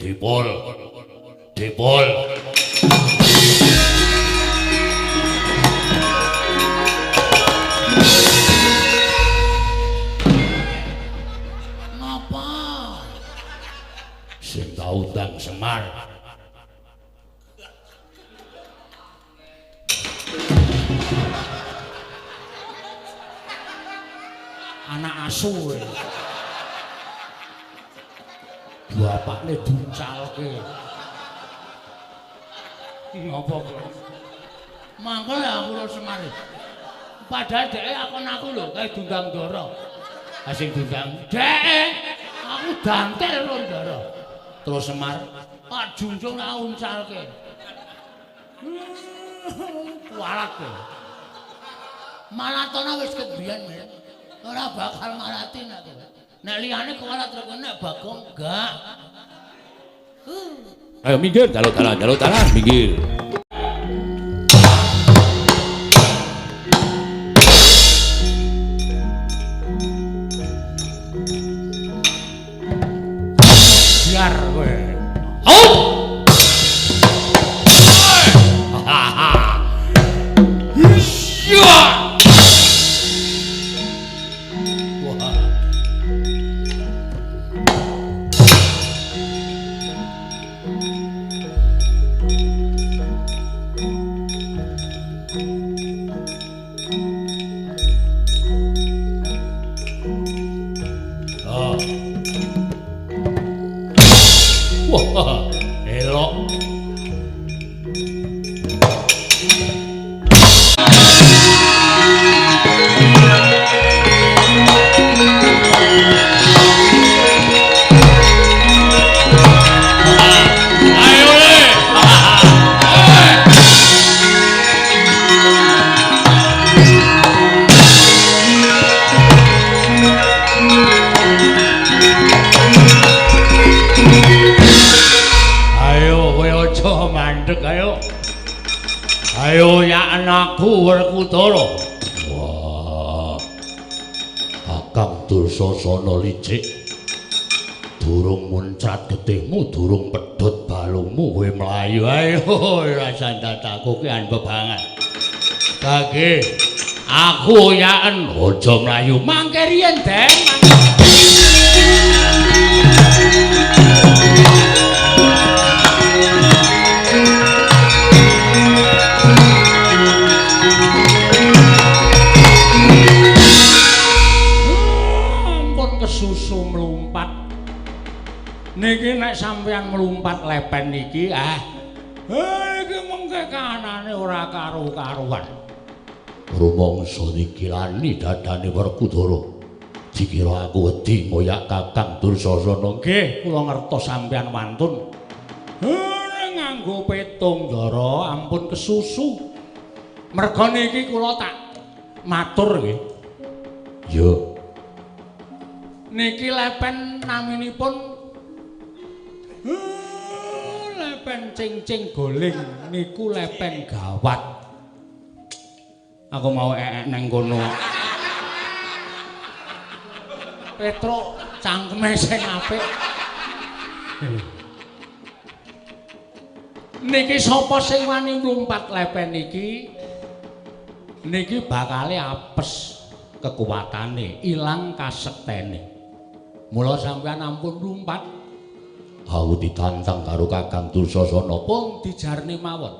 Dipol. Dipol. Ngapa? Sing tau ndang Semar. Anak asu. Bapakne duncalke. Ngapa kok? Mangko ya aku lho Semar. Padahal dhek akon aku lho kae Dundang Ndara. Ha sing dundang dhek aku dantel lho Ndara. Terus Semar, Pak Junjung tak uncalke. Kualat kowe. Maratona wis kebiyen, men. Ora bakal maratin aku. Nek liyane kualat terus nek Bagong enggak. Ayo minggir, jaluk-jalan, minggir. Biar kowe. Oh! Wah, elok. Ayo ya anakku Werkudara. Wah. Kakang Dursasana licik. Durung muncrat getihmu, durung pedhot balungmu kowe mlayu. Ayo rasa dadaku ki anbep banget. Kage aku yaen aja mlayu mangke riyen, Den. Susu melumpat niki nek sampeyan melumpat lepen niki iki mengke kanane ora karo-karuan. Rumangsa niki lani dadane Werkudara. Dikira aku wedi ngoyak Kakang Dursasana. Nggih, kula ngertos sampeyan wantun. Nganggo petung Ndara ampun kesusu. Merga niki kula tak matur nggih. Ya. Niki lepen naminipun lepen cing-cing goling niku lepen gawat. Aku mau neng kono. Petro cangkeme sing apik. Niki sapa sing wani mlumpat lepen iki? Niki bakale apes kekuatane, ilang kasektene. Mula sampeyan ampun mlumpat. Aku ditantang karo Kakang Dursasana Pun dijarne mawon.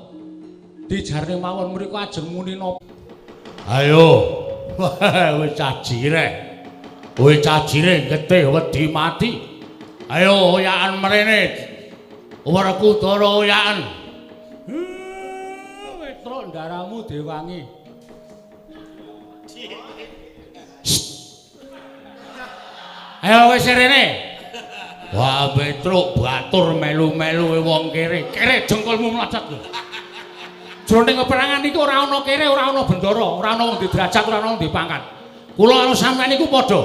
Dijarne mawon mriku ajeng muni napa? Ayo. Wis cajire. Kowe cajire getih wedi mati. Ayo oyakan mrene. Werkudara oyakan. Wetruk ndaramu dewangi. Ayo wis rene. Wah, Petruk batur melu-melu wong kere. Kere jengkolmu mlacet lho. Jroning peperangan iku ora ana kere, ora ana bendara, ora ana wong derajat, ora ana wong pangkat. Kula karo sampeyan iku padha.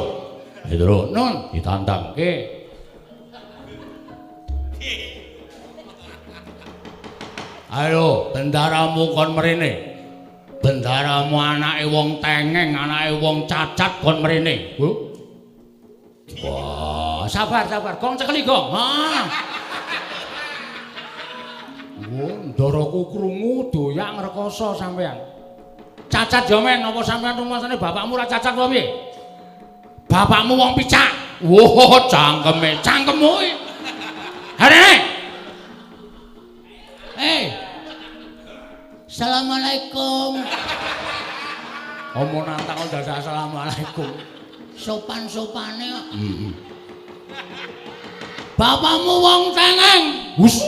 Petruk, nun ditantangke. Ayo, bendaramu kon mrene. Bendaramu anake wong tengeng, anake wong cacat kon mrene. Wah, sabar. Gong cekeli, Gong. Ndaraku krungu doyak ngrekoso sampean. Cacat yo men apa sampean rumasane bapakmu ora cacat apa piye? Bapakmu wong picak. Woh, cangkemmu iki. Hare. Assalamualaikum. Omong nantang kok dadak assalamualaikum. Sopan-sopane kok. Bapakmu wong cengeng. Hus.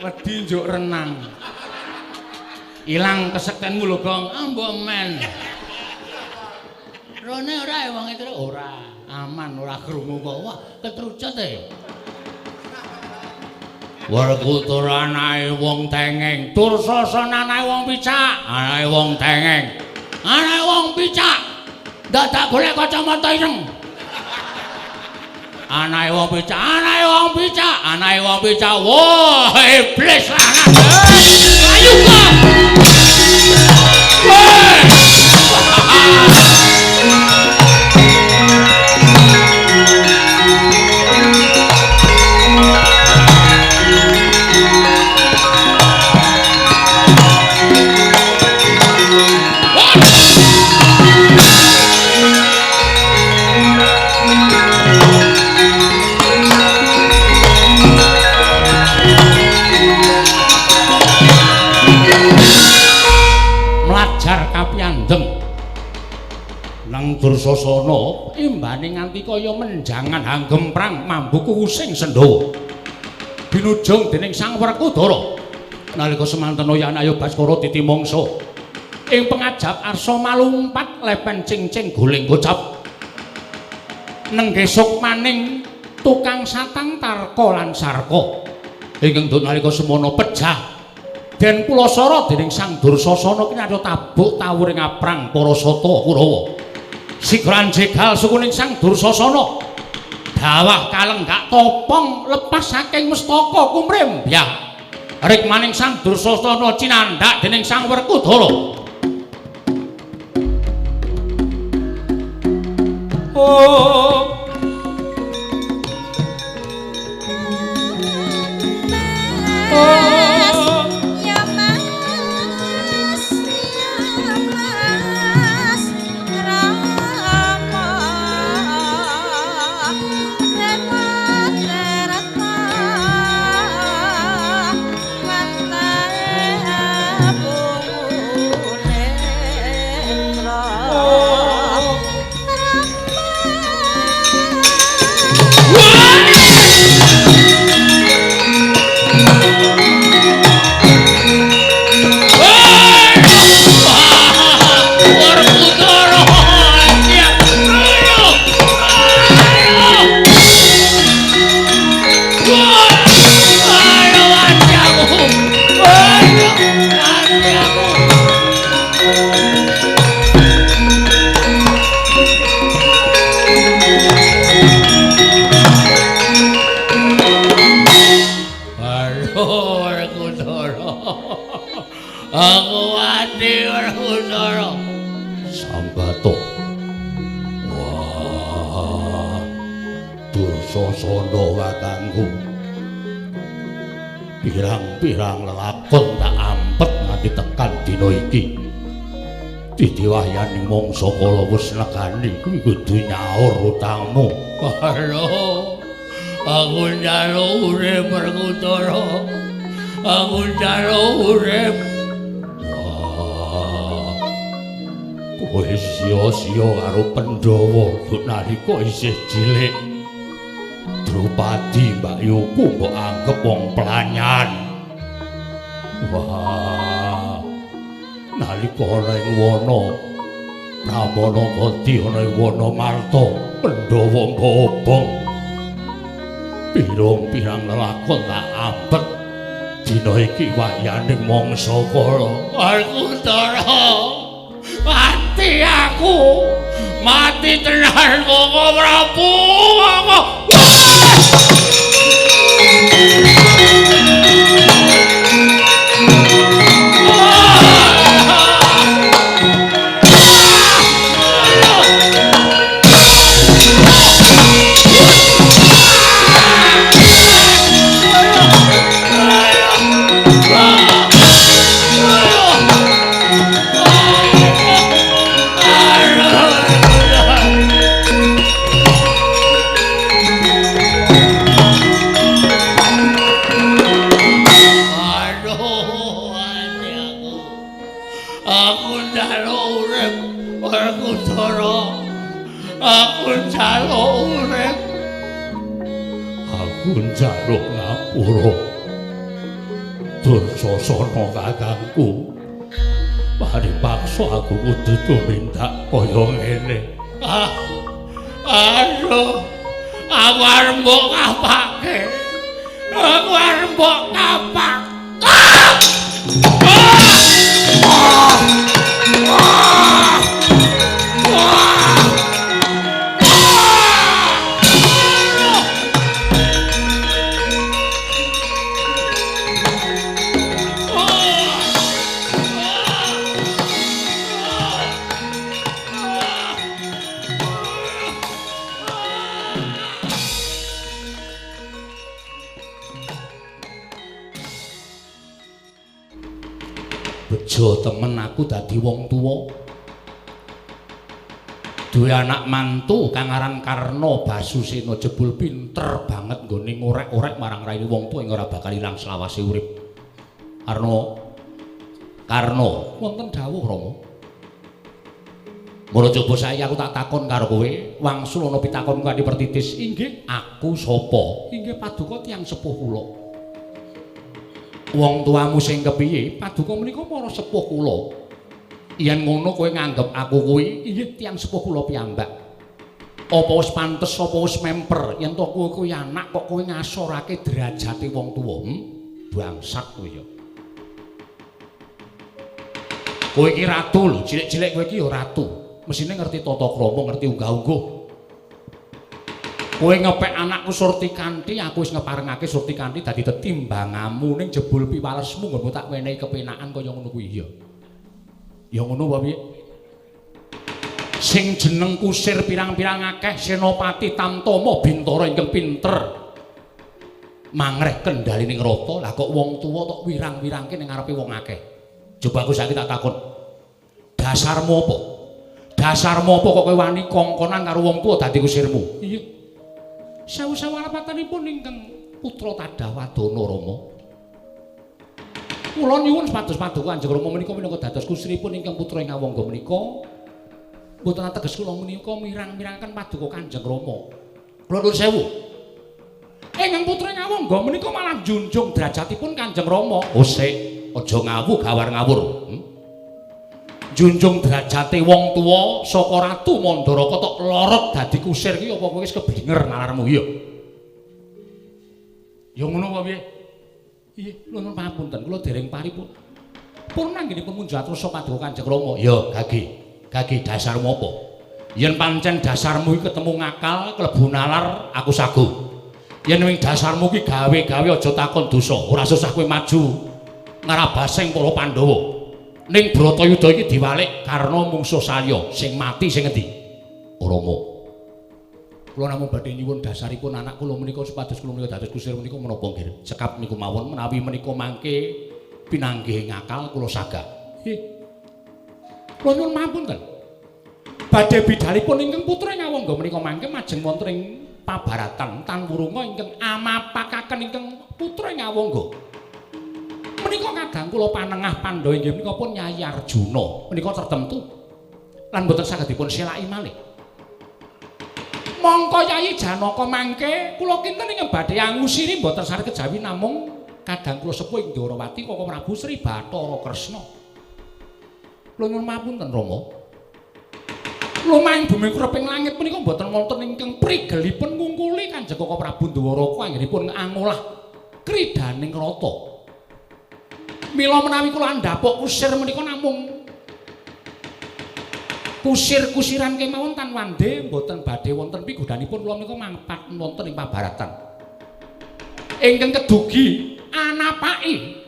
Wedi njuk renang. Ilang kesektenmu lho, Gong. Ambo men. Rone ora wong itu ora. Aman ora krungu kok. Wah, ketrucut e. Werkutur anake wong tengeng, Dursasana anake wong picak, anake wong tengeng. Anake wong picak. Dadak golek kacamata ireng. Anake wong picak, anake wong picak, anake wong picak. Wah, iblis lanang. Ayo kok. Nang Dursasana imbane nganti kaya menjangan hanggem prang mambuku using Sendhawa. Binujung dening Sang Werkudara nalika semanten Yana Baskara titimangsa ing pengajap arsa malumpat lepen cingcing guling gocap nenggesuk maning tukang satang Tarka lan Sarka ingkang duk nalika semana pejah den Pulasara dening Sang Dursasana kinarya tabuk tawuring aprang para sata Kurawa. Sigran jegal sukuning Sang Dursasana dawah kalenggak topong lepas saking mestaka kumrembyah rikmaning Sang Dursasana cinandhak dening Sang Werkudara. Oh pirang-pirang lelakon tak ampet nganti tekan dina iki. Dadi wahyaning mangsa kala wis negani kuwi kudu nyaur utangmu. Karo aku njaluk urip Werkudara. Aku njaluk urip. Wah. Kowe sia-sia karo Pandhawa duk nalika isih cilik. Drupadi Mbak Yuku mbok anggep wong pelanyan. Wah. Nalika ana ing wana Pramana Gati ana ing wana Marta, Pandhawa mbobong. Pirang-pirang lelakon tak ampet. Dina iki wahyaning mangsa kala. Werkudara. Mati aku. Mati tenan kok Prabu. Aku njaluk urip. Aku njaluk ngapura. Dursasana kakangku. Paripaksa aku kudu tumindak kaya ngene. Aduh. Aku arep mbok kapake. Aku arep mbok kapak. Bejo temen aku dadi wong tuwa. Duwe anak mantu kang aran Karna Basusena jebul pinter banget nggone ngorek-orek marang raine wong tuwa ing ora bakal ilang selawase urip. Karna, wonten dawuh Rama. Mula coba saiki aku tak takon karo kowe, wangsul ana pitakonku kanthi pertitis. Inggih, aku sapa? Inggih Paduka tiyang sepuh kula. Wong tuamu sing kepiye? Paduka menika para sepuh kula. Yen ngono kowe nganggep aku kuwi inggih tiyang sepuh kula piyambak. Apa wis pantes apa wis memper yen to kowe kuwi anak kok kowe ngasorake derajate wong tuwa? Bangsat kowe ya. Kowe iki ratu lho, cilik-cilik kowe iki ya ratu. Mesine ngerti tata krama, ngerti unggah-ungguh. Kowe ngepek anakku Surtikanti, aku wis ngeparengake Surtikanti dadi tetimbangamu ning jebul piwalesmu nggonmu tak wenehi kepenakan kaya ngono kuwi ya. Ya ngono apa piye? Sing jeneng kusir pirang-pirang akeh Senopati Tamtama Bintara ingkang pinter. Mangreh kendalining rata, lah kok wong tuwa tok wirang-wirangke ning ngarepe wong akeh. Coba aku saiki tak takon. Dasarmu apa? Dasarmu apa kok kowe wani kongkonan karo wong tuwa dadi kusirmu? Iya. Sewu-sewu alapatanipun ingkang putra Tadawadana Rama. Kula nyuwun sepados-paduka Kanjeng Rama menika minangka dados kusiripun ingkang putra ing Awangga menika. Mboten ateges kula menika mirang-mirangaken paduka Kanjeng Rama. Kula nuwun sewu. Ingkang putra ing Awangga menika malah njunjung derajatipun Kanjeng Rama. Sik, aja ngawuh gawar ngawur. Junjung derajate wong tuwa saka Ratu Mandaraka tok lorot dadi kusir ki apa kowe wis keblinger nalarmu ya? Ya ngono apa piye? Iya, nuwun pamunten kula dereng paripun. Pun nanggenipun munjatrasa paduka Kanjeng Rama. Ya, gagi dasarmu apa? Yen pancen dasarmu iki ketemu ngakal, klebu nalar, aku sagu. Yen wing dasarmu ki gawe-gawe aja takon dosa, ora susah kowe maju ngarabasing para Pandhawa. Ning Bratayuda iki diwalik karena mungsuh salya sing mati sing endi? Rama. Kula namung badhe nyuwun dasaripun anak kula menika supados kula menika dados kusir menika menapa nggih? Cekap niku mawon menawi menika mangke pinanggih ngakal kula sagah. Nggih. Kula nyuwun mapunten. Badhe bidalipun ingkang putra ing Awangga menika mangke majeng wonten ing pabaratan Tanwurunga ingkang amapakaken ingkang putra ing Awangga. Menika kadang kula panengah Pandhawa inggih menika pun Nyai Arjuna menika tertentu lan boten saged dipun selaki malih. Mongko Nyai Janaka mangke kula kinten ing badhe angusiri boten saged kejawi namung kadang kula sepuh ing Dwarawati Koko Prabu Sri Bathara Kresna. Kula nyuwun mapunten Rama. Lumahing bumi kreping langit menika boten wonten ingkang prigelipun ngungkuli Kanjeng Koko Prabu Dwaraka anggenipun angolah kridaning rata. Mila menawi kula andhapuk kusir menika namung kusir-kusiran kemawon tan wande mboten badhe wonten pigodhanipun kula menika mangkat wonten ing pabaratan. Ingkang kedugi anapaki,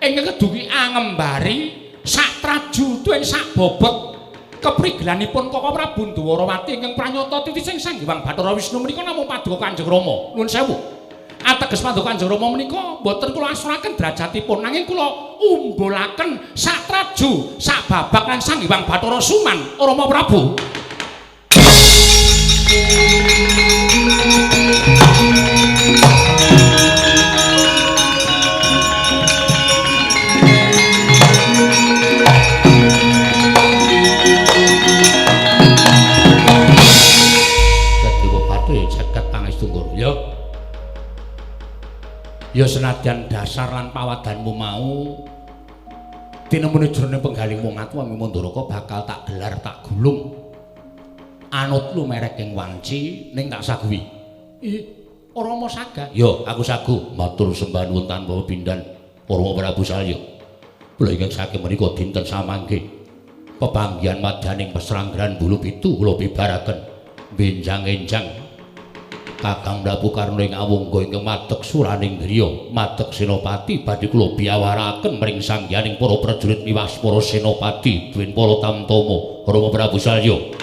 ingkang kedugi angembari sak trajutu ing sak bobot keprigelanipun Koko Prabu Dwarawati ingkang pranyata titi sing Sanghyang Bathara Wisnu menika namung paduka Kanjeng Rama. Nuwun sewu. Ateges paduka Kanjeng Rama menika boten kula asuraken derajatipun nanging kula umbulaken sak traju sak babak lan Sanghyang Bathara Suman Rama Prabu. Ya senadyan dasar lan pawadanmu mau tinemune jroning penggaling mungatu Wami Mandaraka bakal tak gelar tak gulung. Anut lu merek ing wanci ning tak saguwi. Rama saga. Ya, aku sagu. Matur sembah nuwun tanpa pindan Rama Prabu Salya. Kula ingkang saking menika dinten samangke pepanggihan madyaning pesranggaran Bulu Pitu kula bibaraken benjang-enjang Kakang Prabu Karna ing awangga ingkang madeg suraning griya madeg senopati badhe kula biawaraken mring sangyaning para prajurit niwas para senopati duwin para tamtama Rama Prabu Salya.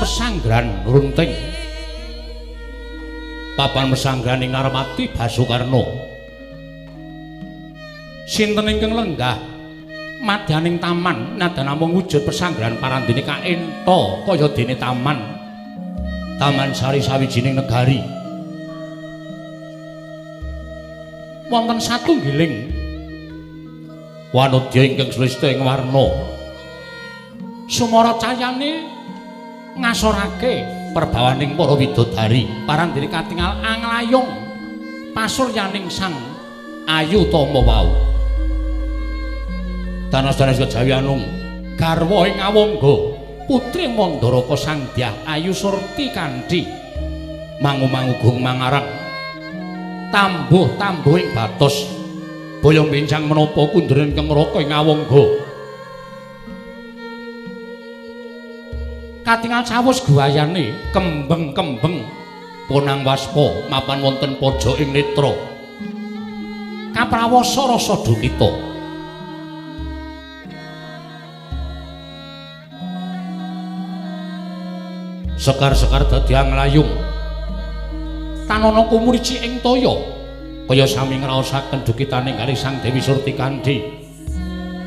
Pesanggrahan runting papan pesanggrahan ing Narmati Basukarna sinten ingkang lenggah madyaning taman nadan namung wujud pesanggrahan parandene kaenta kaya dene taman sari sawijining negari wonten satunggiling wanodya ingkang sulista ing warna sumara cayane ngasorake perbawaning para widodari parandene katingal anglayung pasuryaning sang Ayu Tama wau. Danas-danas Kejawi Anung garwa ing Awangga putri Mandaraka Sangdyah Ayu Surti kanthi mangu-mangugung mangarang tambuh-tambuh ing batos boyong bencang menapa kunderen keng raka ing Awangga. Katingal cawus guayane kembeng-kembeng punang waspa mapan wonten pojok ing netra kaprawasa rasa dukita. Sekar-sekar dadi anglayung tanana kumurici ing toya kaya sami ngraosaken dukitaning kalih Sang Dewi Surti Kandi.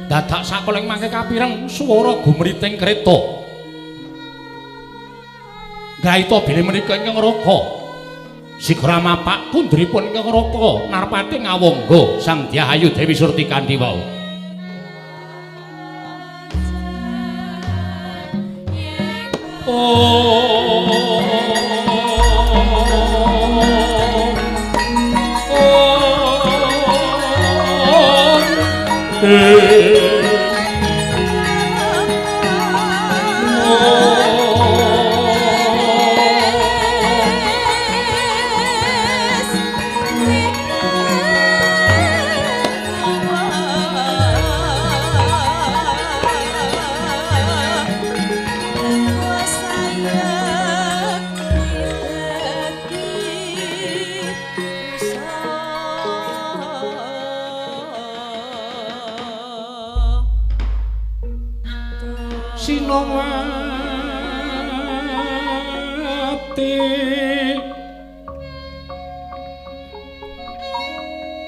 Dadak sakoleng mangke kapireng swara gumriting kreta gaita bilih menika ingkang raka sigra mapak kundripun ingkang raka narpati ngawangga Sang Dyah Ayu Dewi Surti Kandi wau.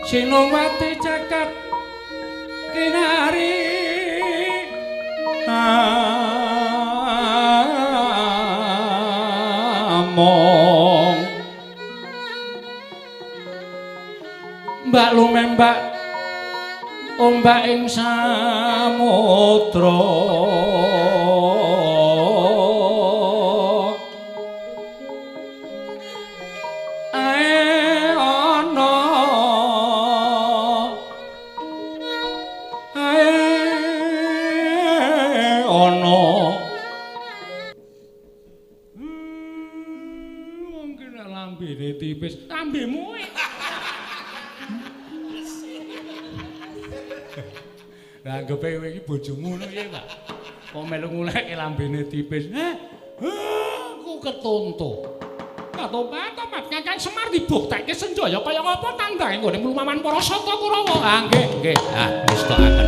Sinowati caket kinari among mbak lumembak ombak ing samudra anggepe kowe iki bojomu ngono piye, Pak? Kok melu nguleke lambene tipis. Ku ketuntu. Katopat Kakang Semar dibuktekke senjaya kaya ngapa tandhange nggone mlumaman para sata Kurawa. Ah nggih, nggih. Ah wis tokaken.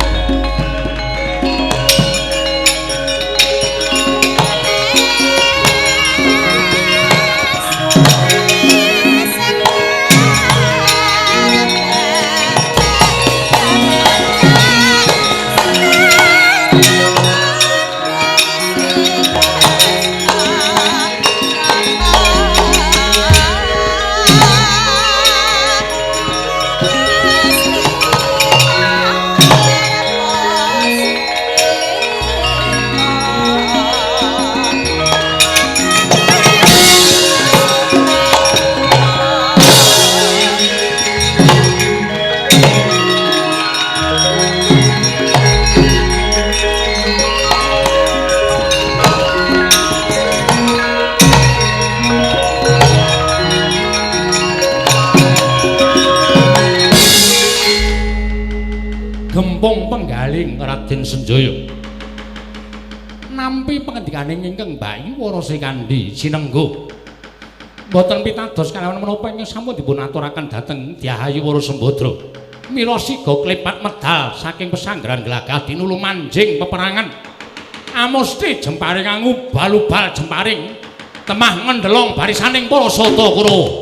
Gempung penggaling Raden Senjaya nampi pengendikaning ingkang Bayu Warasa Kandi sinenggo boten pitados kalawan menapa ingkang sampun dipun aturaken dhateng Dyah Ayu Warasa Sembadra mila siga klepat medal saking pesanggrahan Glagah dinulu manjing peperangan amusti jemparing angu balubal jemparing temah ngendelong barisaning para sata Kurawa.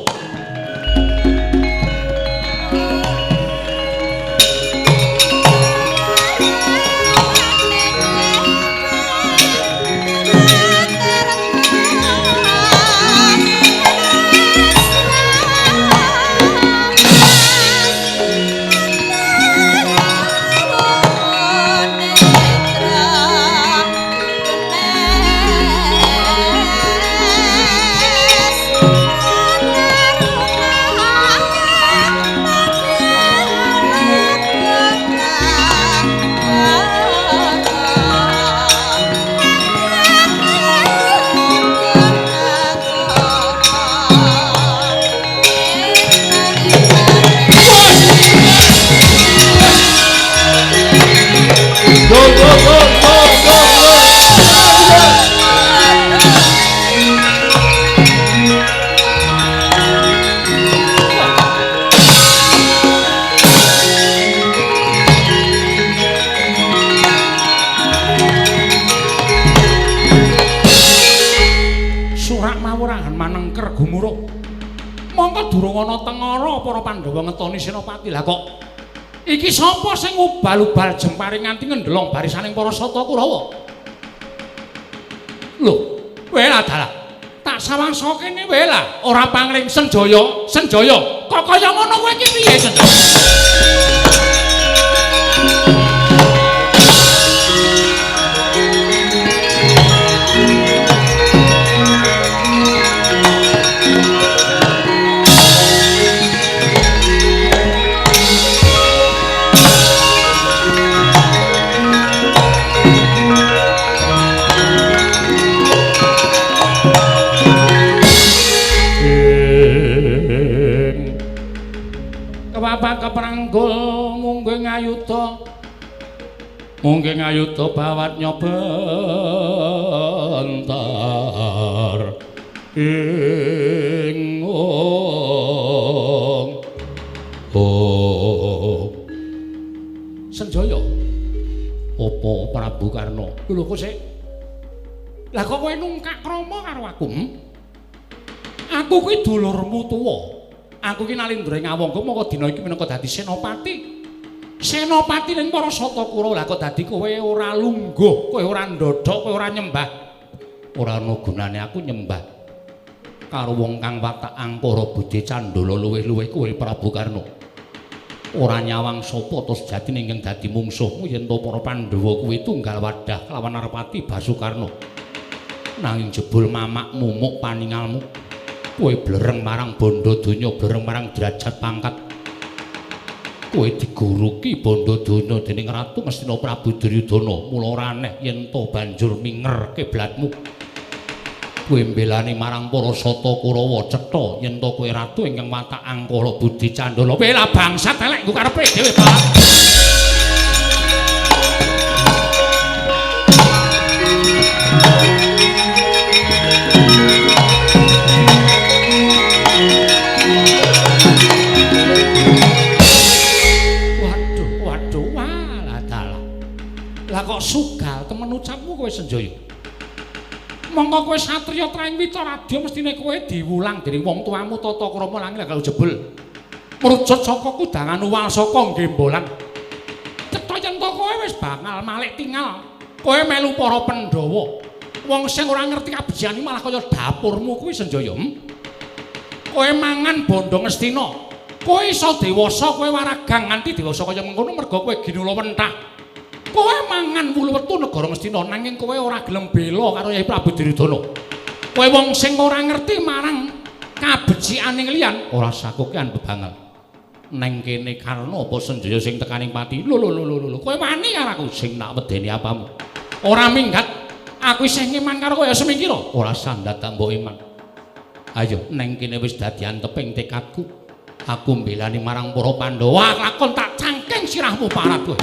pawurangan manengker gumuruh. Mongko durung ana tengara para Pandhawa ngetoni Senopati. Lah kok iki sapa sing ubal-ubal jempare nganti ngendelong barisaning para Sata Kurawa? Lho, kowe lah dalah. Tak sawangsa kene wae lah, ora pangling Senjaya. Senjaya, kok kaya ngono kowe iki piye, Senjaya? Kepapak kepranggul munggih ngayuta bawat nyobentar ing Senjaya apa Prabu Karna? Lho kok sik lah kok kowe nungkak krama karo aku? Aku kuwi dulurmu tuwa. Aku ki nalindra ngawangga mongko dina iki minangka dadi senopati. Senopati ning para Sata Kurawa. Lah kok dadi kowe ora lungguh, kowe ora ndodhok, kowe ora nyembah. Ora ana gunane aku nyembah karo wong kang watak angkara budhe candala luwih-luwih kowe Prabu Karna. Ora nyawang sapa to sejatine ingkang dadi mungsuhmu yen to para Pandhawa kuwi tunggal wadah lawan Narpati Basukarna. Nanging jebul mamak mumuk paningalmu. Kowe blereng marang bondo donya, blereng marang derajat pangkat. Kowe diguruki bondo donya dening Ratu Ngastina Prabu Duryudana. Mula ora aneh yen to banjur minger kiblatmu. Kowe mbelani marang para Sata Kurawa cetha yen to kowe ratu ingkang watak angkara budi candala. Bela bangsat elek nggo karepe dhewe, Pak. Lah kok sugal temen ucapmu kowe Senjaya. Mongko kowe satriya Traingwita radya mestine kowe diwulang dening wong tuamu tata krama langit kalau jebul. Mrujut saka kudangan uwal saka Gembolan. Cetha yen to kowe wis bakal malik tinggal. Kowe melu para Pandhawa. Wong sing ora ngerti kabejane malah kaya dapurmu kuwi Senjaya. Kowe mangan bondo Ngastina. Kowe iso dewasa, kowe waragang nganti dewasa kaya mengkono merga kowe ginula wentah. Kowe mangan wulu wetu negara Ngastina nanging kowe ora gelem bela karo Yai Prabu Duryudana. Kowe wong sing ora ngerti marang kabecikaning liyan, ora sakokean bebangal. Neng kene Karna apa Senjaya sing tekaning pati. Lho, kowe wani karo aku sing nak medeni apamu. Ora minggat. Aku isih ngeman karo kowe ya semingkira. Ora sandhat tak mbok iman. Ayo neng kene wis dadi anteping tekadku. Aku mbelani marang para Pandhawa, lakon tak cangking sirahmu parat kowe.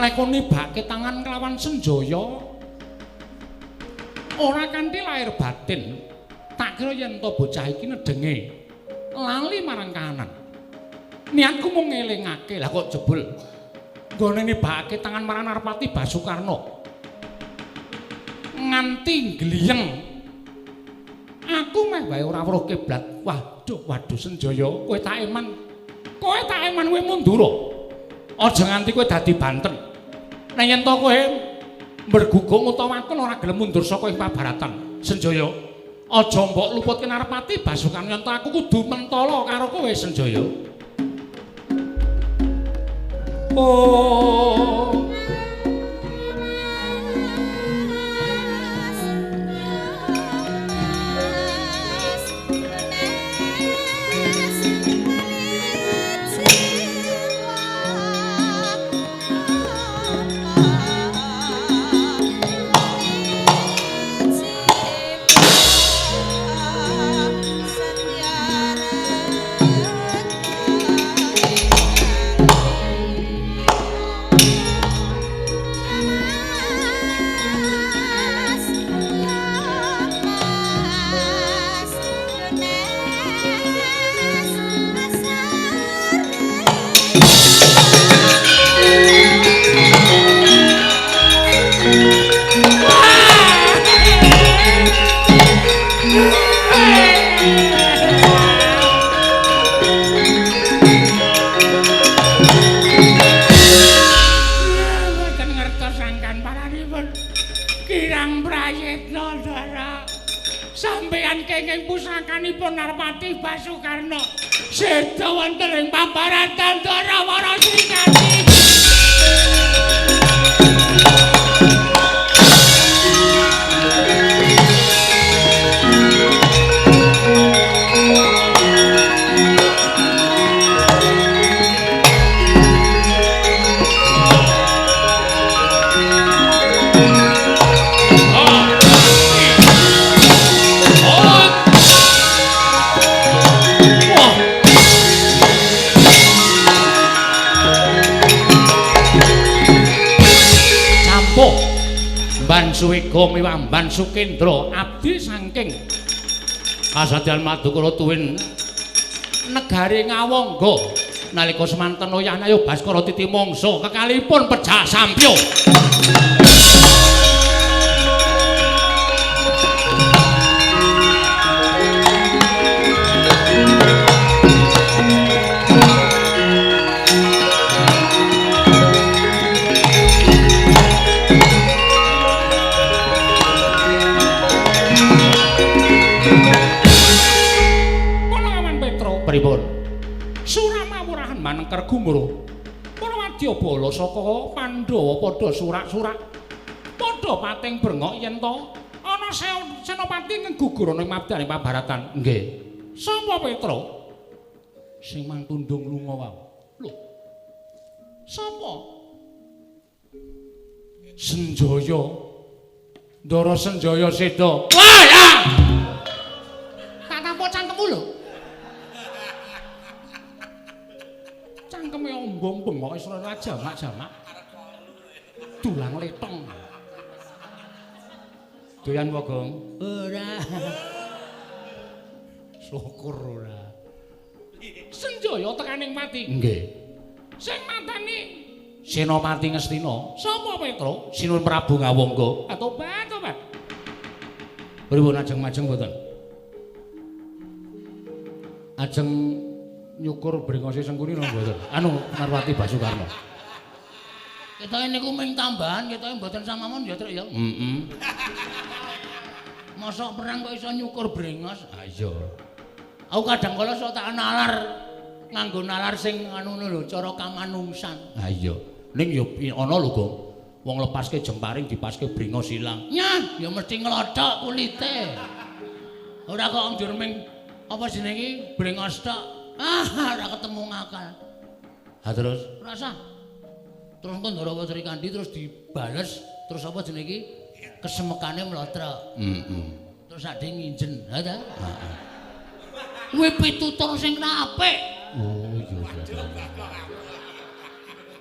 Lekon nibake tangan kelawan Senjaya ora kanthi lahir batin. Tak kira yen to bocah iki nedenge lali marang kahanan. Niatku mung ngelingake, lah kok jebul nggone nibake tangan marang Narpati Basukarna. nganti gliyeng. Aku meh wae ora weruh kiblat. Waduh Senjaya, kowe tak eman. Kowe mundura. Aja nganti kowe dadi banten. Nek yen to kowe mergugung utawa wakon ora gelem mundur saka ing pabaratan. Senjaya, aja mbok luputke Narpati Basukan yen to aku kudu mentala karo kowe Senjaya. Oh Pusakanipun Narpati Basukarna seda wonten ing pabaratan Darawara Srikandi. Suwega miwamban Sukendra abdi saking kasadyan Madukara tuwin negari Ngawangga nalika semanten Oyanayo Baskara titi mangsa kekalipun pejah sampya. Suramawurahan manengker gumruh para wadyabala saka Pandhawa padha surak-surak padha pating brengok yen to ana senopati nggugurana ing mabdaning pabaratan. Nggih. Sapa Petra? Sing mangtundung lunga wae. Lho. Sapa? Senjaya. Ndara Senjaya seda. Wah, ya. Tak tampa cangkemmu lho. Cangkeme ombong bengok wis ora jamak-jamak. Dulang letong. Doyan wae, Gong? Ora. Syukur ora. Senjaya tekaning mati. Nggih. Sing matani Senopati Ngastina. Sapa Petra? Sinuwun Prabu Ngawangga. Tobat. Pripun ajeng-majeng mboten? Ajeng nyukur brengose Sengkuni napa mboten? Anu Narpati Basukarna. Ketoke niku ming tambahan, ketoke mboten samamon ya, Tru ya. Heeh. Mosok perang kok iso nyukur brengos? Ha iya. Aku kadang kala sok tak nalar nganggo nalar sing anu lho, cara kamanungsan. Ha iya. Ning ya ana lho, Gong. Wong lepaske jemparing dipaske brengos ilang. Nyah, ya mesti nglodhok kulite. Ora kok njur ming apa jenenge iki brengos tok. Ora ketemu ngakal. Ha terus? Rasa. Terus engko Ndarawa Srikandi terus dibales, terus apa jenenge iki? Kesemekane mlotrok. Terus ade nginjen, ha ta? Heeh. Kuwi pitutur sing apik. Oh iya.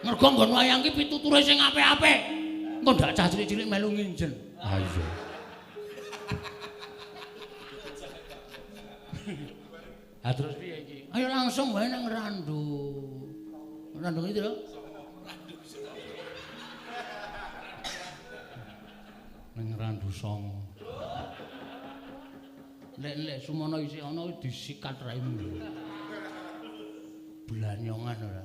Mergo nggon wayang ki pituture sing apik-apik. Engko ndak cah cilik-cilik melu nginjen. Ha iya. Ha terus piye iki? Ayo langsung wae nang Randu. Randu iki lho. Nang Randu Songo. Lek Sumono isih ana disikat raimu. Blanyongan ora.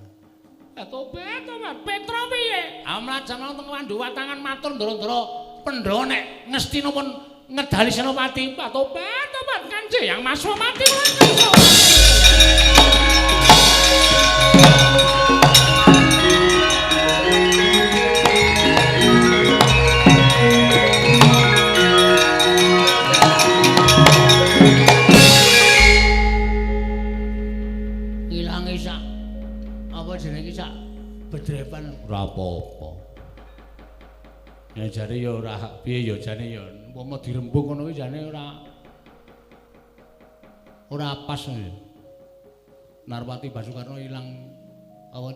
Tobat, Petra piye? Amlajan teng Wandu Watangan matur ndara-ndara Pandhawa nek Ngastina pun ngedali Senopati. Tobat, Kanjeng Yang Maswamati ilange sak apa jenenge sak bedrepan ora apa-apa. Ya jare ya ora piye ya jane ya umpama dirembug ngono kuwi jane ora pas ya. Narpati Basukarno ilang apa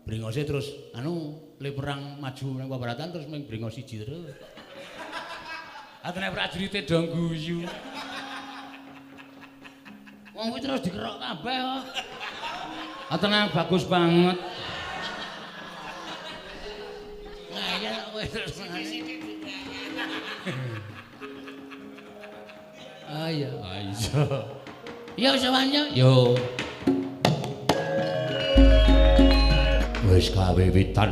bringose terus anu le perang maju nang pabaratan terus ming bringos siji terus. Atene prajurite do guyu. Wong kuwi terus dikerok kabeh kok. Atene bagus banget. Nah, iya kowe terus Ayo. Yo sawanyo. Yo. Wis kawiwitan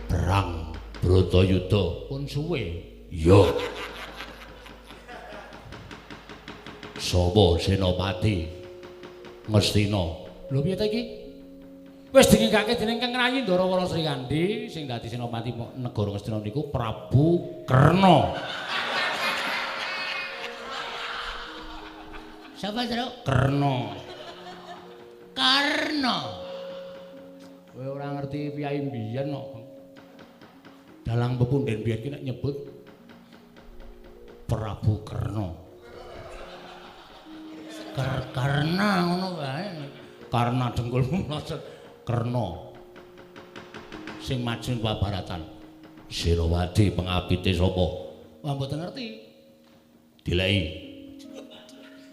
perang Bratayuda pun suwe. Yo. Sapa Senopati Ngastina? Lho piye ta iki? Wis dingingake dening Kang Rayi Ndarawara Srikandi sing dadi Senopati negara Ngastina niku Prabu Karna. Sapa, Tru? Karna. Karna. Kowe ora ngerti piyai mbiyen kok. Dalang pepunden biyen ki nek nyebut Prabu Karna. Karna ngono wae. Karna dengkulmu mlosot Karna. Sing maju pabaratan. Senopati pengapite sapa? Wah mboten ngerti. Dileki.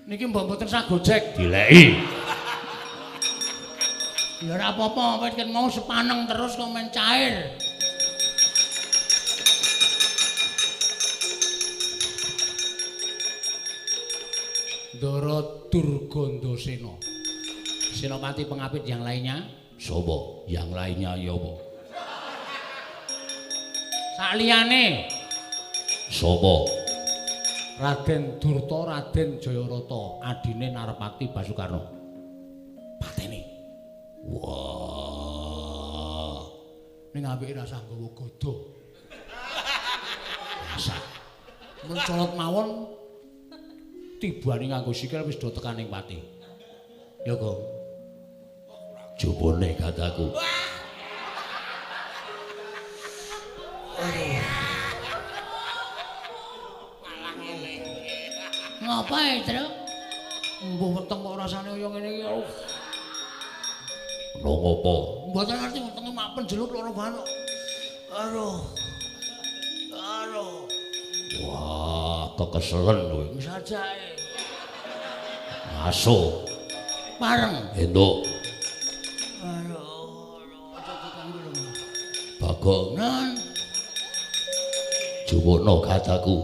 Niki mbok mboten sagojek dileki. Ya ora apa-apa, wis kan mau sepaneng terus kok men cair. Ndara Durgandasena. Senopati pengapit yang lainnya? Sapa? Yang lainnya ya apa? Saliyane sapa? Raden Durta, Raden Jayarata, adine Narpati Basukarno. Pateni. Wah. Ning apike rasah nggawa gada. Rasah. Mun colot mawon tibane nganggo sikil wis do tekaning pati. Ya, Gong. Jupune kataku. Ngapain, Tru? Mbuh weteng kok rasane kaya ngene iki. Lho ngopo? Mboten ngerti wetenge mak penjeluk loro banget. Aduh. Wah, kekeselen kowe. Wis ajae. Aso. Pareng. Entuk. Aduh, aja diganggu. Bagong. Nan. Juwono kataku.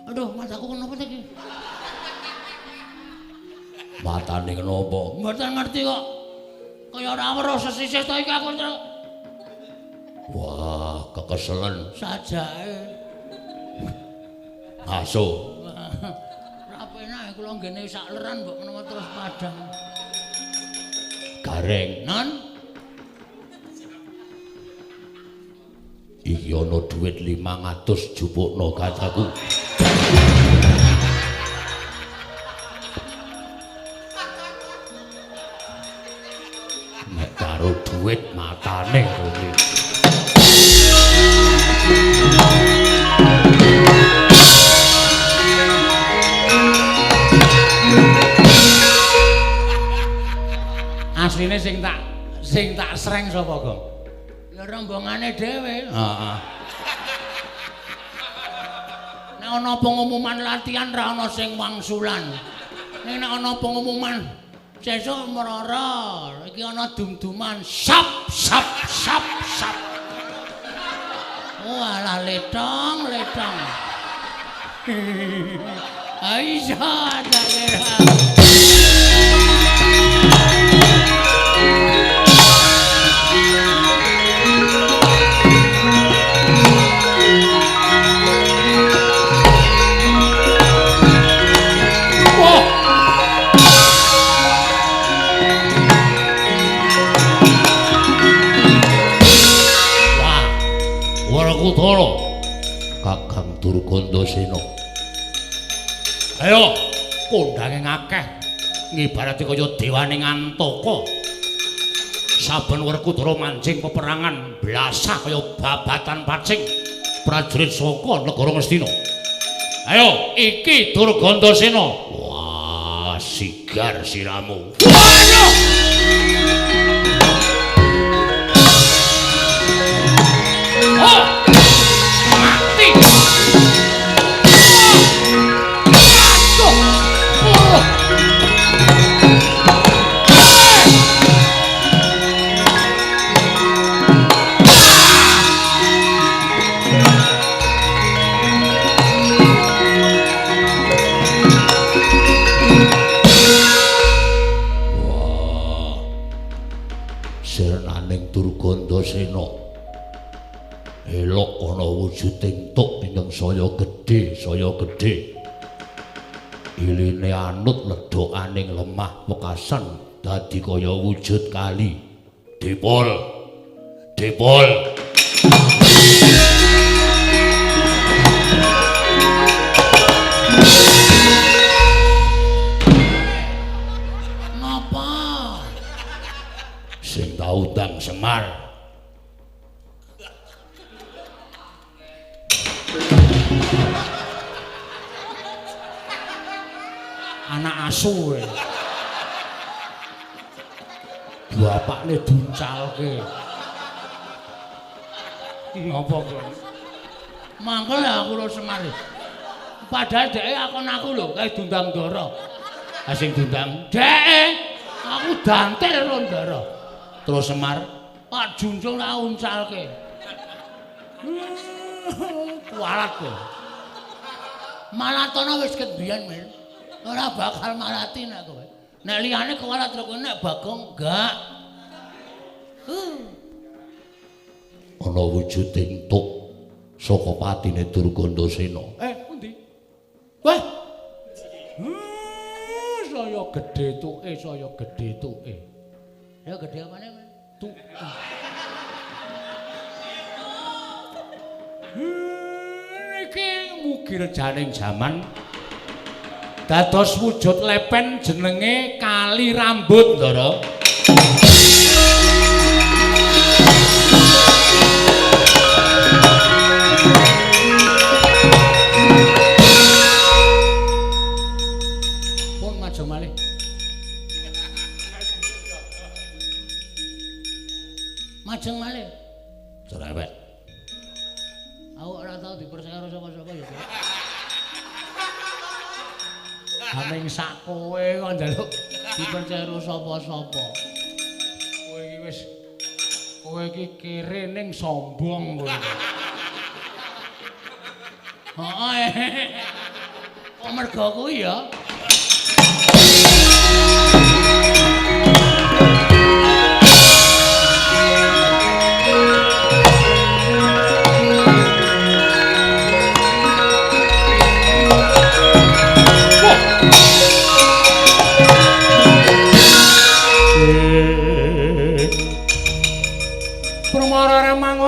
Aduh, mataku kenapa iki? Matane kenapa? Mboten ngerti kok. Kaya ora weruh sesisih to iki aku, Tru. Wah, kekeselen. Sajake. Aso. Ora penak kula nggene sak leran mbok menawa terus padang. Gareng. Nan. Iki ana dhuwit 500 jupukno kataku. Nek karo dhuwit matane kowe. Asline sing tak sreng sapa, Gong? Ya rombongane dhewe. Heeh. Nek ana pengumuman latihan ra ana sing wangsulan. Nek ana pengumuman sesuk merara, iki ana dum-duman sap. Walah letong. Aisyah tak kira. Werkudara Kakang Durgandasena. Ayo kondange akeh ngibarate kaya dewaning antaka. Saben Werkudara mancing peperangan blasah kaya babatan pacing prajurit saka negara Ngastina. Ayo iki Durgandasena. Wah, sigar siramu. Waduh! Oh! Mati! Sirnaning Durgandasena elok ana wujuding tuk ingkang saya gedhe. Iline anut ledhokaning lemah wekasan dadi kaya wujud kali. Dipol. Ngapa? Sing tau ndang Semar. Anak asu. Bapakne duncalke. Ngapa kok? Mangkel aku lho Semar. Padahal dhek akon aku lho kae Dundang Ndara. Ha sing dundang, dhek aku dantel ro Ndara. Terus Semar, Pak Junjung tak uncalke. Kualat kowe. Malatana wis ket biyen, Mil. Ora bakal malati nek kowe. Nek liyane kualat karo kowe nek Bagong enggak. Ana wujuding tuk saka patine Durgandasena. Pundi? Wah. Saya gedhe tuke. Ya gedhe apane, Mas? Tuke. Iki mugi rejaning jaman dados wujud lepen jenenge Kali Rambut, Ndara. Pun majeng malih. Majeng malih. Cerewet. Aku ora tau dipercaya karo sapa-sapa ya. Aming sak kowe kok njaluk dipercaya karo sapa-sapa. Kowe iki kere ning sombong kowe. Heeh. Kok mergo kuwi ya?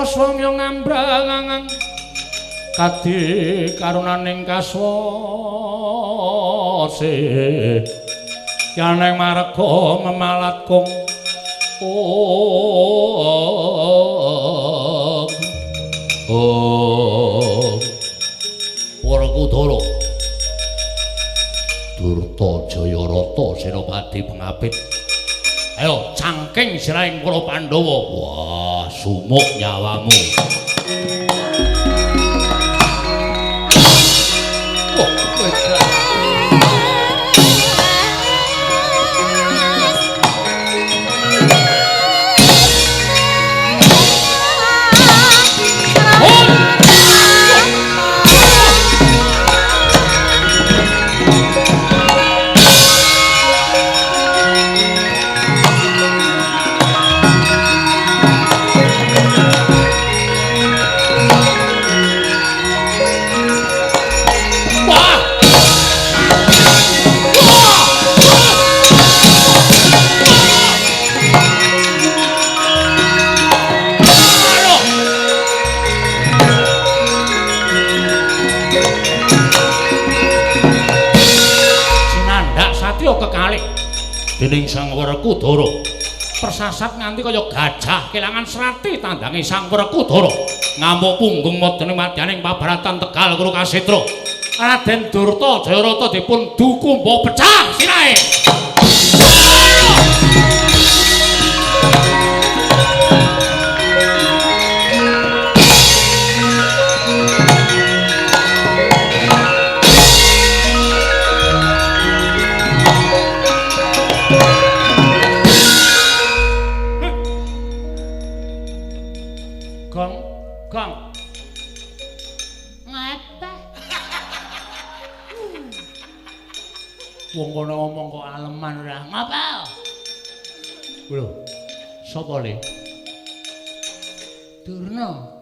Swamya ngambrang kadi karunaning kaswase yaneng marga memalatkum Werkudara Durtajaya Rata Senopati Pengapit. Ayo cangking sirahing para Pandhawa. Wah, sumuk nyawamu. malih dening Sang Werkudara. Persasat nganti kaya gajah kelangan serati tandange Sang Werkudara. Ngamuk punggung modene madyaning pabaratan Tegal Kurukshetra. Raden Durta Jayarata dipun dukumba pecah sirahe. Gong. Ngapa? Wong kono ngomong kok aleman ora. Ngapa? Lho, sapa le? Durna.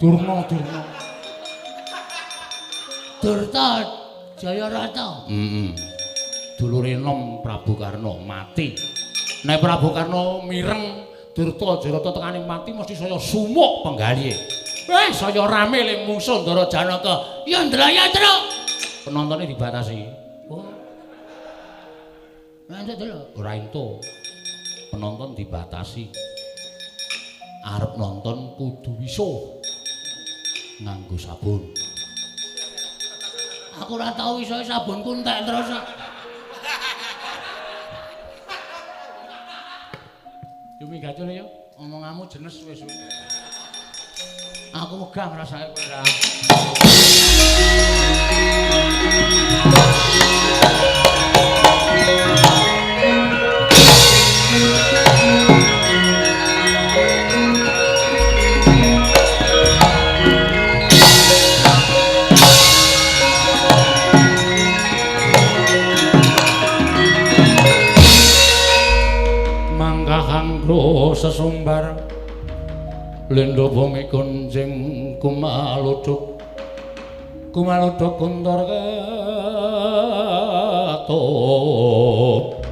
Durta Jayarata. Dulure enom Prabu Karna mati. Nek Prabu Karna mireng Durta Jayarata tekaning mati mesti saya sumuk penggalihe. Saya rame ling mungsuh Ndara Janaka. Ya Ndrayatra. Penontone dibatasi. Oh. Nanti delok. Ora ento. Penonton dibatasi. Arep nonton kudu bisa nganggo sabun. Aku ora tau iso sabunku entek terus. Yo minggatune yo. Omonganmu jenes wis. Aku wegah ngrasake kowe ra. Mangga kanggo sesumbar Lendo bumi kunjing kumaluduk kuntor katop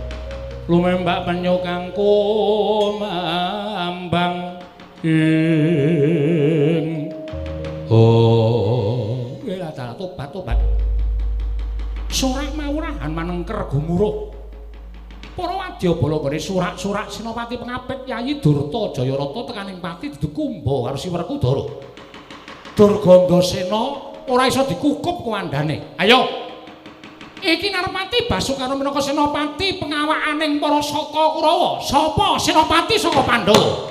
lumembak penyu kang kumambang ing tobat surak mawurahan manengker gumuruh. Para wadyabala gone surak-surak Senopati Pengapit Yayi Durta Jayarata tekaning pati didukumba karo Si Werkudara. Durgandasena ora iso dikukup kuwandane. Ayo. Iki Narpati Basukarna minangka Senopati pengawakaning para saka Kurawa. Sapa Senopati saka Pandhawa?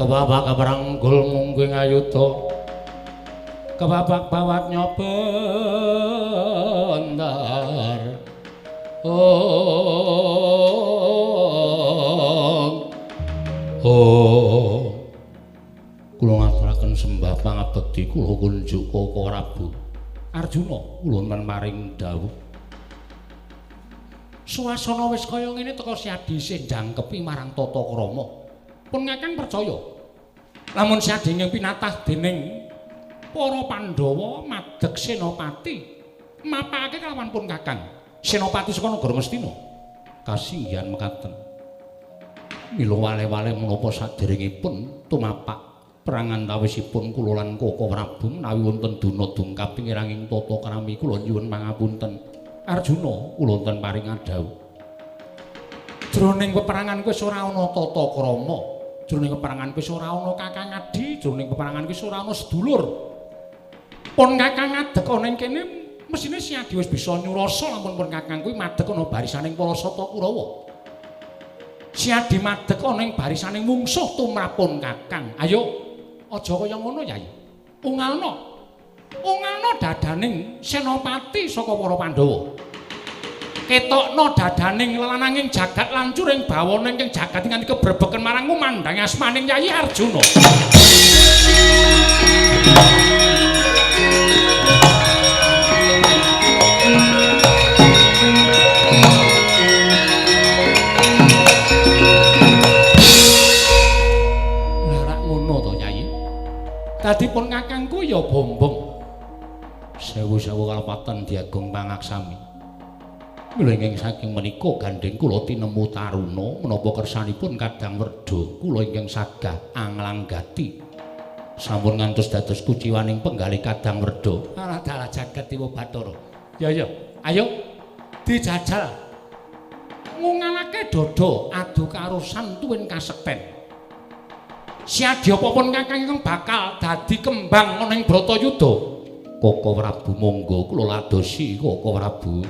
Kebabak keperanggul mungging ayuda kebabak bawat nyobentar kula ngaturaken sembah pangabekti kula kunjuk Koko Prabu Arjuna kula men maring dawuh suasana wis kaya ngene teka Siadi isih jangkepi marang tata krama pun Kakang percaya lamun Siadi ing pinatah dening para Pandhawa madeg Senopati mapake kalawan pun Kakang Senopati saka negara Ngastina kasinggihan mekaten mila wale-wale menapa saderengipun tumapak perang antawisipun kula lan Koko Prabu menawi wonten duna dungkap pingiranging tata krami kula nyuwun pangapunten Arjuna kula wonten paring adhawuh jroning peperangan kuwi ora ana tata krama jroning peperangan kuwi ora ana Kakang Adi jroning peperangan kuwi ora ana sedulur pun Kakang adeg ana ing kene mesine Siadi wis bisa nyurasa lamun pun Kakang kuwi madeg ana barisaning para Sata Kurawa Siadi madhek ana ing barisaning mungsuh tumrapun Kakang. Ayo, aja kaya ngono, Yai. Ungalno dadaning senopati saka para Pandhawa. Ketokno dadaning lelananging jagat lancuring bawana ing jagat nganti kebrebeken marang kumandhang asmaning Yayi Arjuna. Lah ngono to, Yayi. Dadipun kakangku ya bombong. Sewu-sewu kalpatan diagung pangaksami. Mlenging saking menika gandeng kula tinemu taruna menapa kersanipun Kadang Werda kula ingkang sagah anglanggati. Sampun ngantos dados kuciwaning penggalih Kadang Werda. Dalah jagat Dewa Bathara. Ya. Ayo dijajal. Ngungalake dada adu karo santuwin kasekten. Siadya apa pun Kakang ingkang bakal dadi kembang ana ing Bratayuda. Koko Prabu monggo kula ladosi Koko Prabu.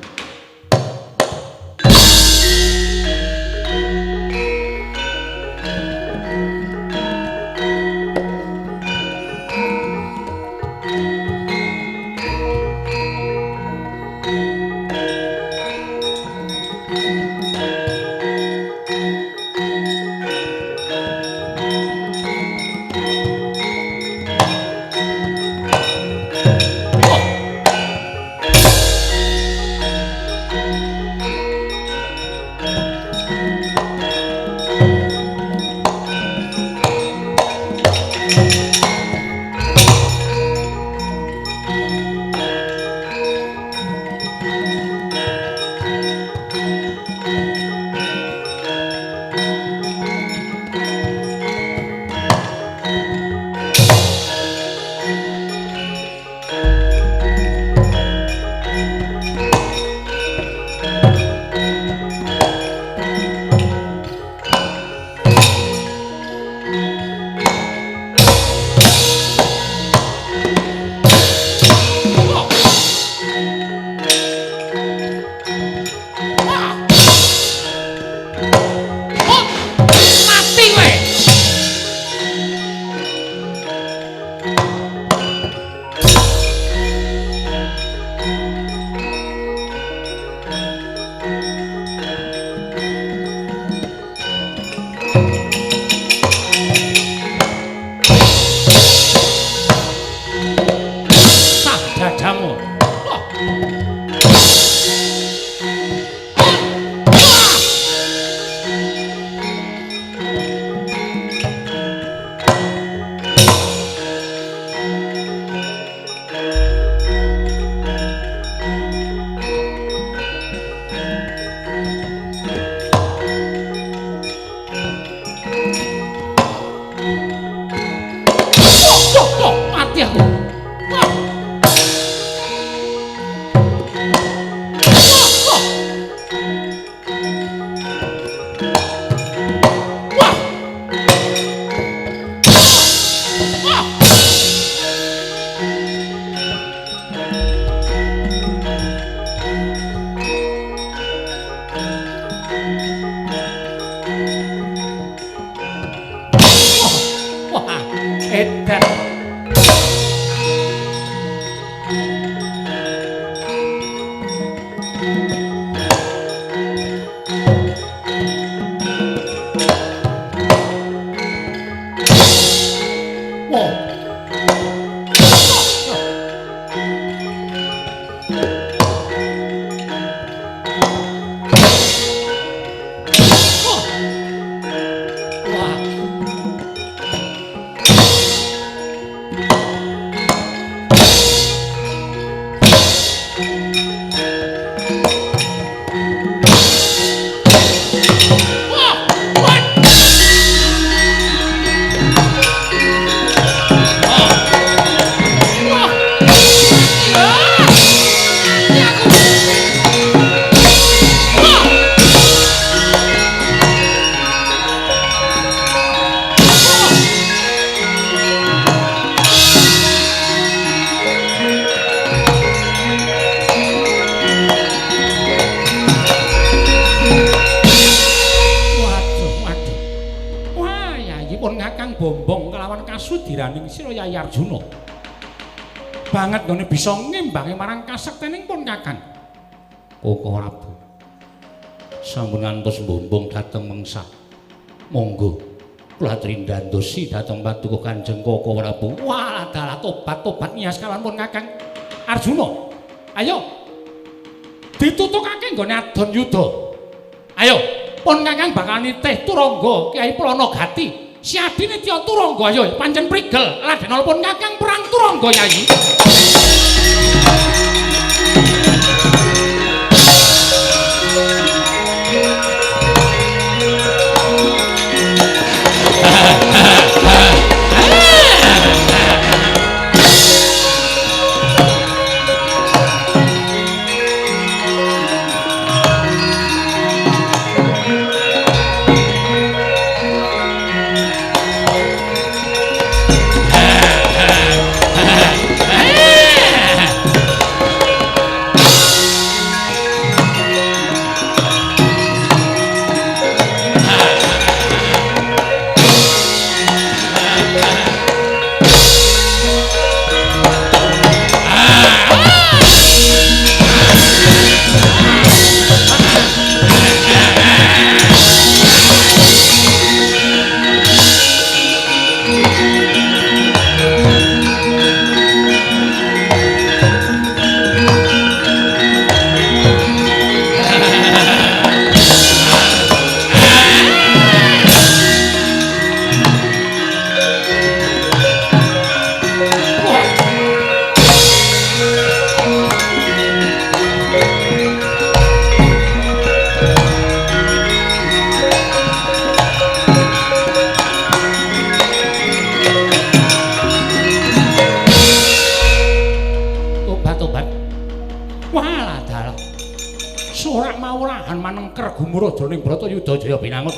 Kakang Bombong kelawan kasudiraning sira Yayi Arjuna. Banget nggone bisa ngimbangi marang kasektening pun Kakang. Koko Prabu. Sampun ngantos Bombong dhateng mengsah. Monggo kula trindandosi dhateng paduka Kanjeng Koko Prabu. Wah, dalah tobat-tobat nias kalawan pun Kakang Arjuna. Ayo. Ditutukake nggone adon yuda. Ayo, pun Kakang bakal nitih Turangga Kyai Pranagati. Siadine Tya Turangga ayo pancen prigel Raden pun Kakang perang Turangga Yayi. Jroning Bratayuda Jaya Binangun.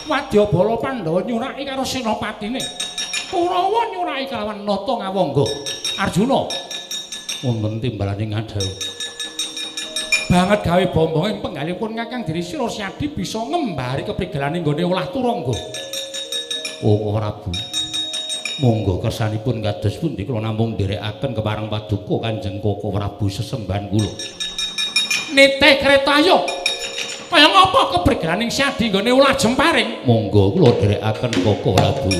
Wadyabala Pandhawa nyuraki karo senopatine. Kurawa nyuraki kalawan nata ngawangga. Arjuna wonten timbalaning ngadawa. Banget gawe bombonge penggalipun Kakang Diri Sira Siadi bisa ngembari keprigelaning nggone olah Turangga. Oh Prabu. Monggo kersanipun kados pundi kula namung nderekaken kepareng paduka Kanjeng Koko Prabu sesembahan kula. Nitih kreta ayo. Kaya ngapa keprigelaning Siadi nggone ulah Jemparing? Monggo kula dherekaken Koko Prabu.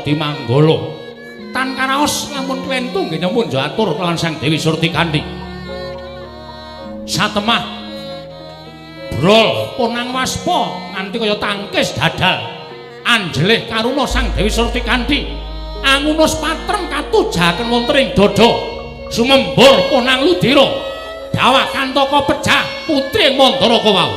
Manggala tan karaos lamun klentu nggih nyuwun atur kelawan Sang Dewi Surtikanthi. Satemah brol punang waspa nganti kaya tangkis dadal. Anjelih karuna Sang Dewi Surtikanthi angunus patrem katujaken wonten ing dada. Sumembur punang ludira dawah kantaka pejah putri ing Mandaraka wau.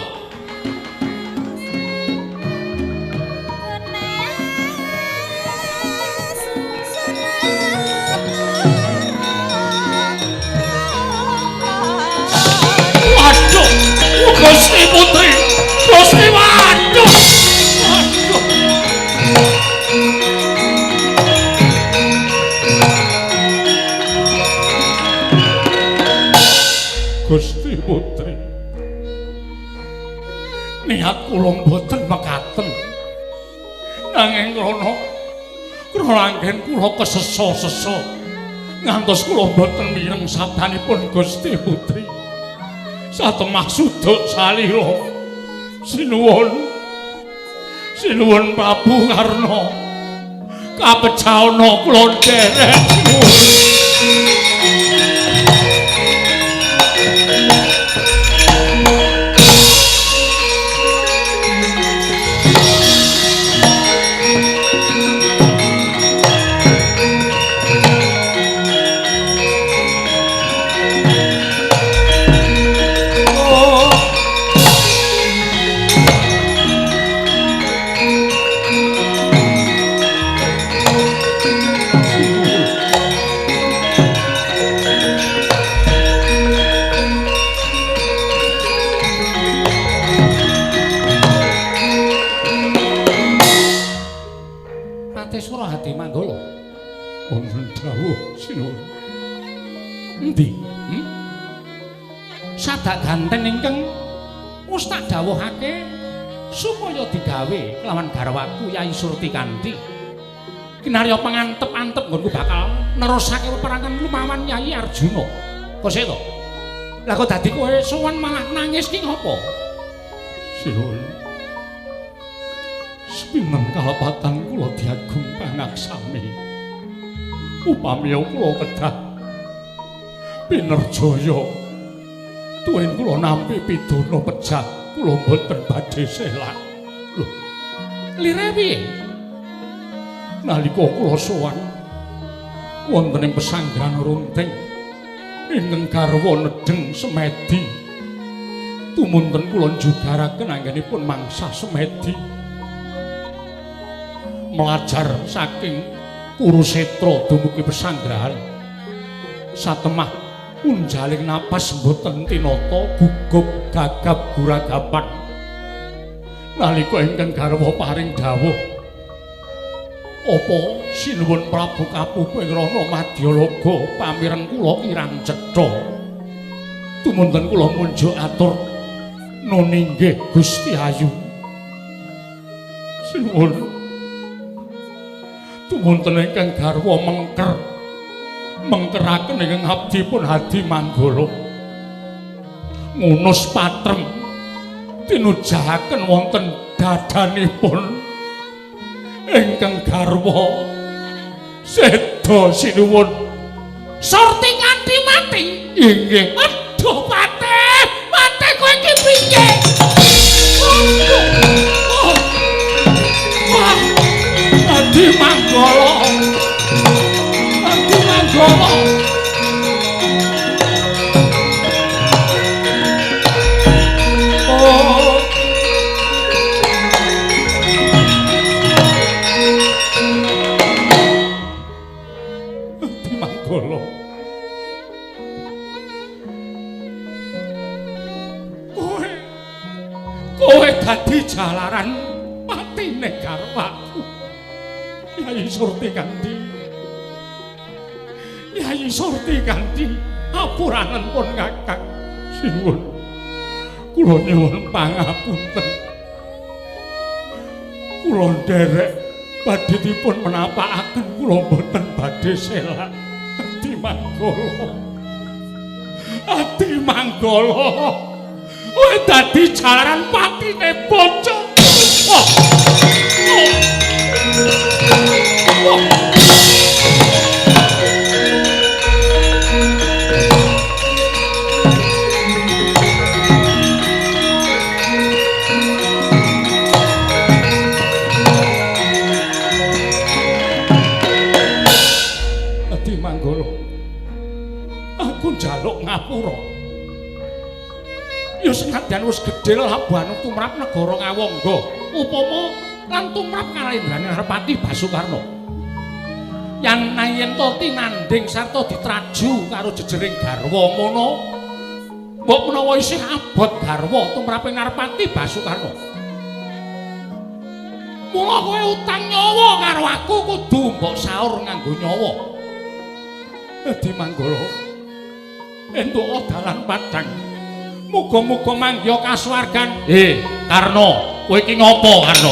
Gusti Putri, Gusti waduh. Gusti Putri. niat kula mboten mekaten. Nanging krana anggen kula kesesa-sesa ngantos kula mboten mireng sabdanipun Gusti Putri. Satemah suduk salira. Sinuwun Prabu Karna. Kapecaana kula nderek. Endi? Sadak ganten ingkang wis tak dawuhake supaya digawe kelawan garwaku Yai Surtikanti. Kinarya pangantep-antep nggonku bakal nerusake peperangan lumawan Yai Arjuna. Kose to? Lah kok dadi kowe sowan malah nangis ki ngopo? Sinuwun. Sepinten kalapatan kula diagung pangaksami. Upami kula kedah pinerjaya tuwin kula nampi pidana pejah kula mboten badhe selak. Lho, lire piye? Nalika kula sowan wonten ing pesanggrahan runting ingkang garwa nedheng semedi tumunten kula njugaraken anggenipun mangsa semedi melajar saking Kurusetra dumugi pesanggrahan satemah unjaling napas mboten tinata gugup gagap guragapan nalika ingkang garwa paring dawuh apa sinuwun Prabu Kapukuing Rana Madyalaga pamireng kula kirang cetha tumunten kula munjuk atur nuni nggih Gusti Ayu sinuwun tumunten ingkang garwa mengkeraken ingkang abdipun Hadi Manggala ngunus patrem tinujahaken wonten dadanipun ingkang garwa seda sinuwun Surtikanti mati inggih aduh pate kowe iki piye Hadi Manggala kowe dadi jalaran patine garwaku Yai Surtikanti. Yai Surtikanti apuranen pun Kakang sinuwun kula nyuwun pangapunten kula nderek badhe dipun menapakaken kula boten badhe selak Adi Manggala kowe dadi jalaran patine bocah Adi Manggala aku njaluk ngapura ya senadyan wis gedhe labuhan tumrap negara Ngawangga upama lan tumrap kalendraning Harpati Basukarna yen to tinanding sarta ditraju karo jejering garwa ngono mbok menawa isih abot garwa tumraping Harpati Basukarna mula kowe utang nyawa karo aku kudu mbok saur nganggo nyawa Adi Manggala entuk dalan padhang muga-muga mangya kasuwargan Karna, kowe iki ngopo Karna?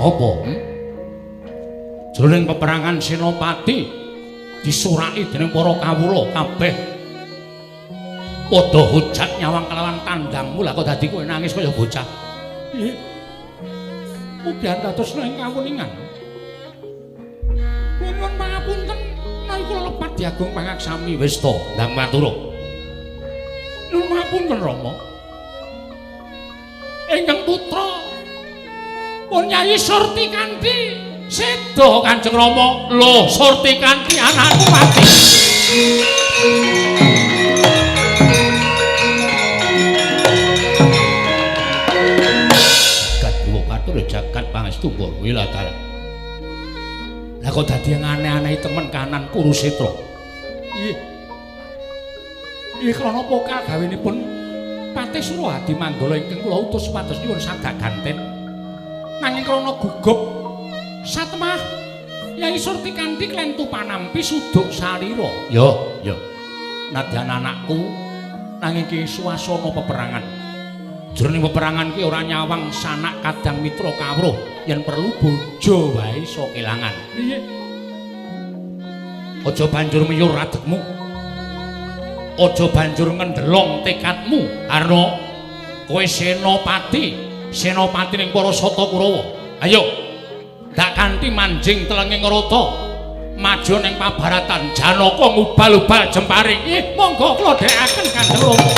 Apa? Jroning peperangan Senopati disuraki dening para kawula kabeh padha hujat nyawang kelawan tandangmu lah kok dadi kowe nangis kaya bocah. Nggih. Mugi antatus ing kawuningan. Nuwun pangapunten menawi kula lepat diagung pangaksami wis to, ndang matur. Nuwun pangapunten Rama. Ingkang putra pun Nyai Surtikanti sedo Kanjeng Rama. Lho, Surtikanti anakku mati. Jagat Dewa Katur jagat pangestu Wiladal. Lah kok dadi aneh-aneh temen kanan Kurusetra. Nggih. Nggih krana pokal gawenipun Patih Surohadi Manggala ingkang kula utus supados nyuwun saged ganten. Nanging krana gugup satemah Nyai Surtikanti klentu panampi suduk salira. Ya. Nadyan anakku nanging ki swasana peperangan. Jroning peperangan ki ora nyawang sanak kadang mitra kawruh yen perlu bojo wae iso kelangan. Iya. Aja banjur miyur adekmu. Aja banjur ngendelong tekadmu karena kowe senopati ning para Sata Kurawa. Ayo, dak kanthi manjing telenging rata maju ning pabaratan Janaka ngubal-ubal jemparing. Ih, monggo kula dhekaken Kanjeng Rama.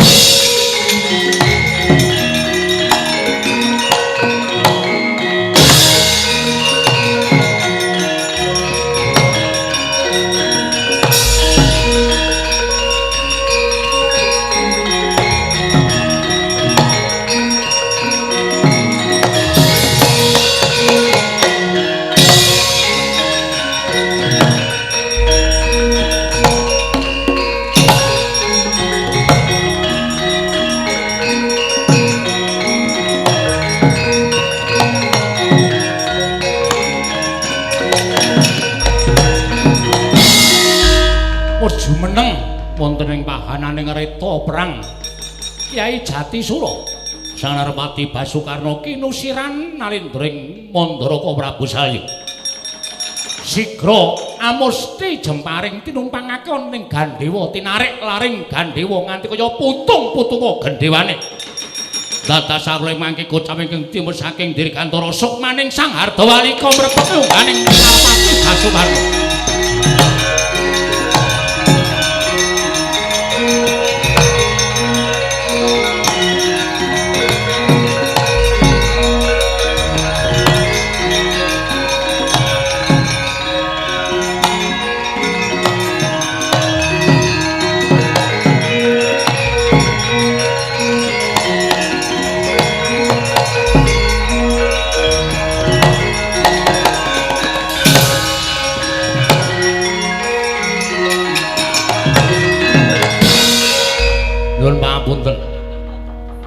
Jumeneng wonten ing pahananing reta perang Kyai Jatisura Sang Narpati Basukarna kinusiran nalindring Mandaraka Prabu Salya. Sigra amusti jemparing tinumpangake ning Gandhewa tinarik laring Gandhewa nganti kaya putung-putunga gendhewane. Dados sarule mangke kocap ingkang timur saking Dirgantara Sukmaning Sang Hardawalika mrebet ungganing Narpati Basukarna.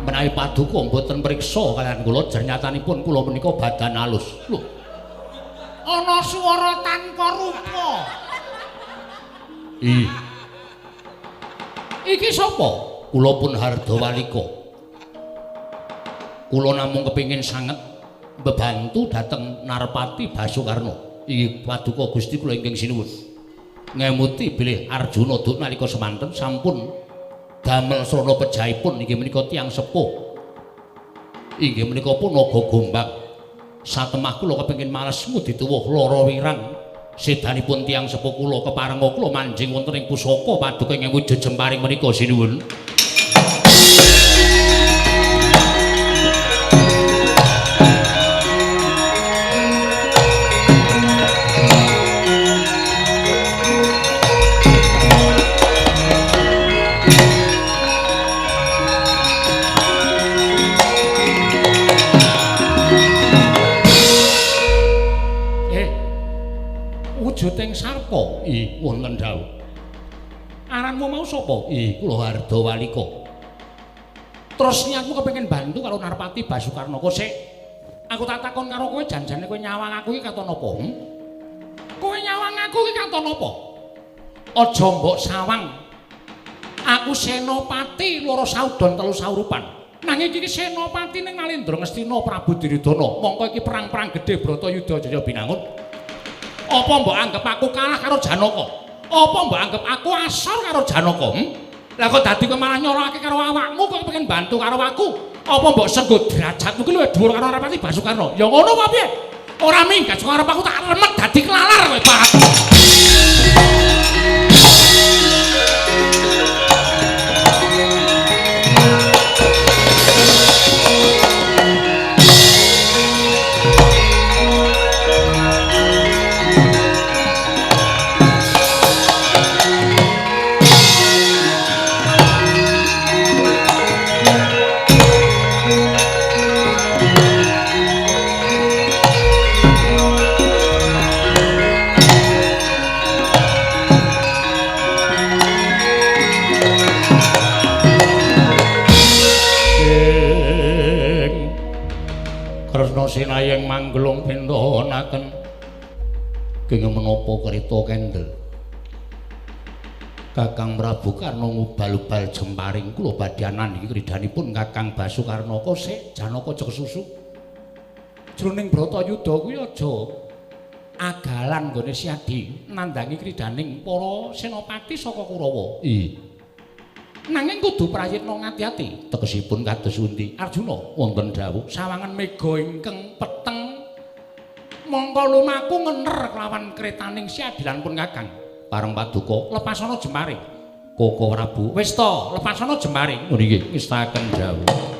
Menawi paduka mboten mriksa kaliyan kula jernyatanipun kula menika badan alus. Lho. Ana swara tanpa rupa. Iki sapa? Kula pun Hardawalika. Kula namung kepingin sanget bebantu dhateng Narpati Basukarna. Iki paduka Gusti kula ingkang sinuwun. Ngemuti bilih Arjuna duk nalika semanten sampun damel srana pejahipun inggih menika tiyang sepuh. Inggih menika pun naga gombang. Satemah kula kepengin males ngudituwuh lara wirang. Sedanipun tiyang sepuh kula keparenga kula manjing wonten ing pusaka paduka ing wujud jemparing menika sinuwun. Prajuting Sarpa. Wonten dawuh. Aranmu mau sapa? Kula Harda Walika. Terus niatmu kepengin bantu karo Narpati Basukarna. Kok sik aku tak takon karo kowe janjane kowe nyawang aku iki katon apa? Kowe nyawang aku iki katon apa? Aja mbok sawang. Aku Senopati loro saudon telu saurupan. Nanging iki Senopati ning Nalendra Ngastina Prabu Duryudana. Mongko iki perang-perang gedhe Bratayuda Jaya Binangun. Apa mbok anggap aku kalah karo Janaka? Apa mbok anggap aku asor karo Janaka? Lah kok dadi kowe malah nyolokake karo awakmu kok pengen bantu karo aku? Apa mbok senggo derajatmu ki luwih dhuwur karo Narpati Basukarna? Ya ngono apa piye? Ora minggat karo aku tak remet dadi kelalar kowe, Pak. Sinayeng manggelung pindonaken kenging menapa krita kendel Kakang Prabu Karna ngubal-ubal jemparing kula badhe anandhi kridanipun Kakang Basukarna kosek Janaka aja kesusu jroning Bratayuda kuwi aja agalan nggone siadi nandhangi kridaning para senopati saka Kurawa. Nanging kudu prayitna ngati-ati. Tegesipun kados pundi? Arjuna wonten dawuh sawangan mega ingkang peteng mongko lumaku ngener kelawan kretaning siadilanipun Kakang. Pareng paduka lepasana jemaring. Koko Prabu wis ta lepasana jemaring. Ngono nggih ngestaken dawuh.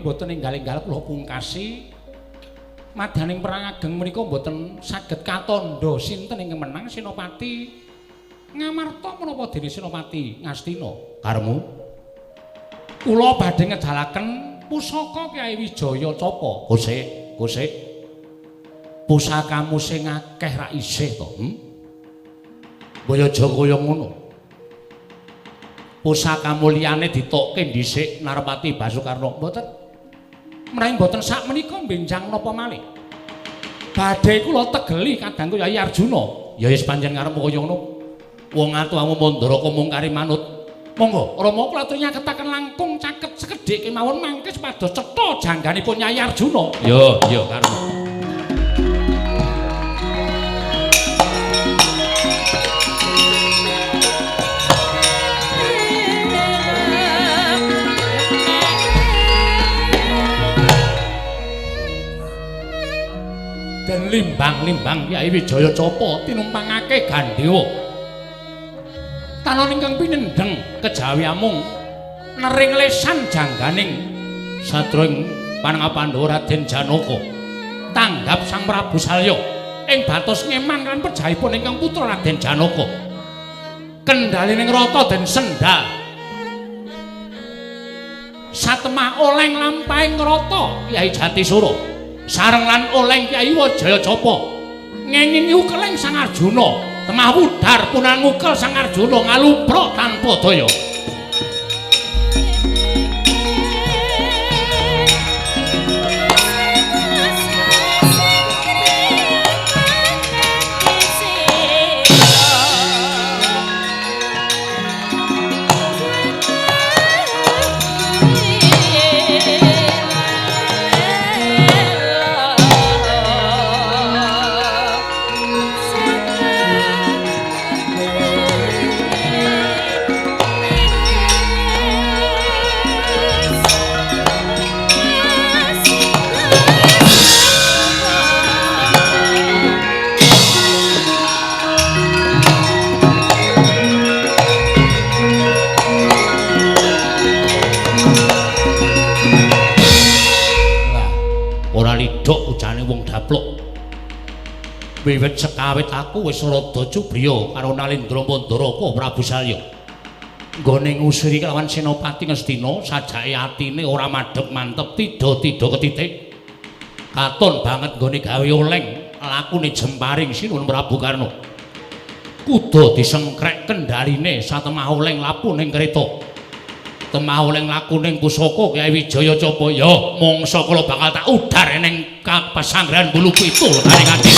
Mboten enggal-enggal kula pungkasi madaning perang ageng menika mboten saged katandha sinten ingkang menang Senopati Ngamarta menapa dene Senopati Ngastina. Karemu kula badhe ngedalaken pusaka Kyai Wijaya Capa. Kosek pusakamu sing akeh ra isih to. Boyo aja kaya ngono. Pusakamu liyane ditokke dhisik Narpati Basukarna mboten. Menawi mboten sak menika benjang napa malih. Badhe kula tegeli kadang Kyai Arjuna. Ya wis pancen karepmu kaya ngono. Wong atuhamu Mandara mungkari manut. Monggo Rama kula aturi nyaketaken langkung caket sekedhik kemawon mangke supados cetha jangganipun Kyai Arjuna. Ya karepmu. Dan limbang-limbang Kyai Wijaya Capa tinumpangake Gandhewa. Tanon ingkang pinendheng kejawi amung nering lesan jangganing sadurung panengah Pandhawa Raden Janaka tanggap Sang Prabu Salya ing batos ngeman kan pejahipun ingkang putra Raden Janaka. Kendalining rata den sendal. Satemah oleng lampahing rata Kyai Jatisura. Sareng lan oleng Kyai Wijaya Capa ngenging ukeleng Sang Arjuna temah wudar punang ukel Sang Arjuna ngalumprok tanpa daya. wedok ujane wong dapluk. Wiwit sekawit aku wis rada cubriya karo Nalendra Mandaraka Prabu Salya. Nggone ngusiri kelawan Senopati Ngastina sajake atine ora madhep mantep tida-tida ketitik. Katon banget nggone gawe oleng lakune Jemparing Sinuwun Prabu Karna. Kuda disengkrek kendhaline satemah oleng lapuning kreta. Temah oleng lakuning pusaka Kyai Wijaya Capaya mangsa kula bakal tak udar ning pesanggrahan Bulu Pitul Karingati.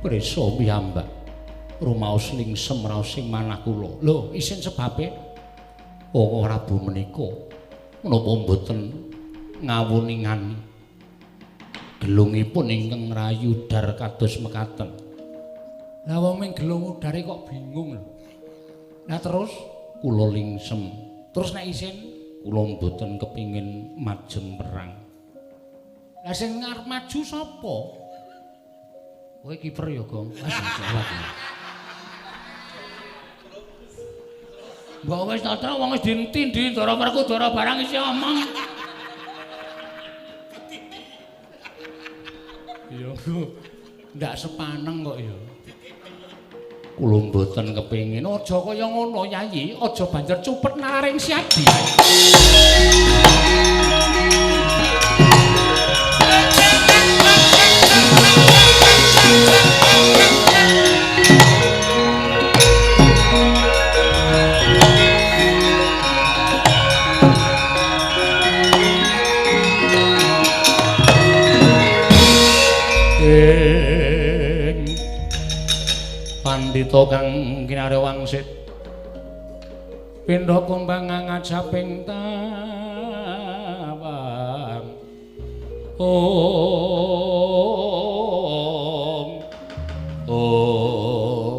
Prisa piyambak rumaos lingsem raosing manah kula. Lho, isin sebabe Koko Prabu menika menapa mboten ngawuningani gelungipun ingkang rayu dar kados mekaten. Lah wong ming gelung udare kok bingung lho. Nah terus kula lingsem. Terus nek isin kula mboten kepingin majeng perang. Lah sing ngarep maju sapa? Kowe kiper ya, Gong. Mbok wis tata wong wis dinti Ndara Werkudara barang isi omong. Ya, ndak sepaneng kok ya. Kula mboten kepengin aja kaya ngono, Yayi. Aja banjur cupet naring siadi. Pandhita kang kinare wangsit pindha kumbang ngajaping tawang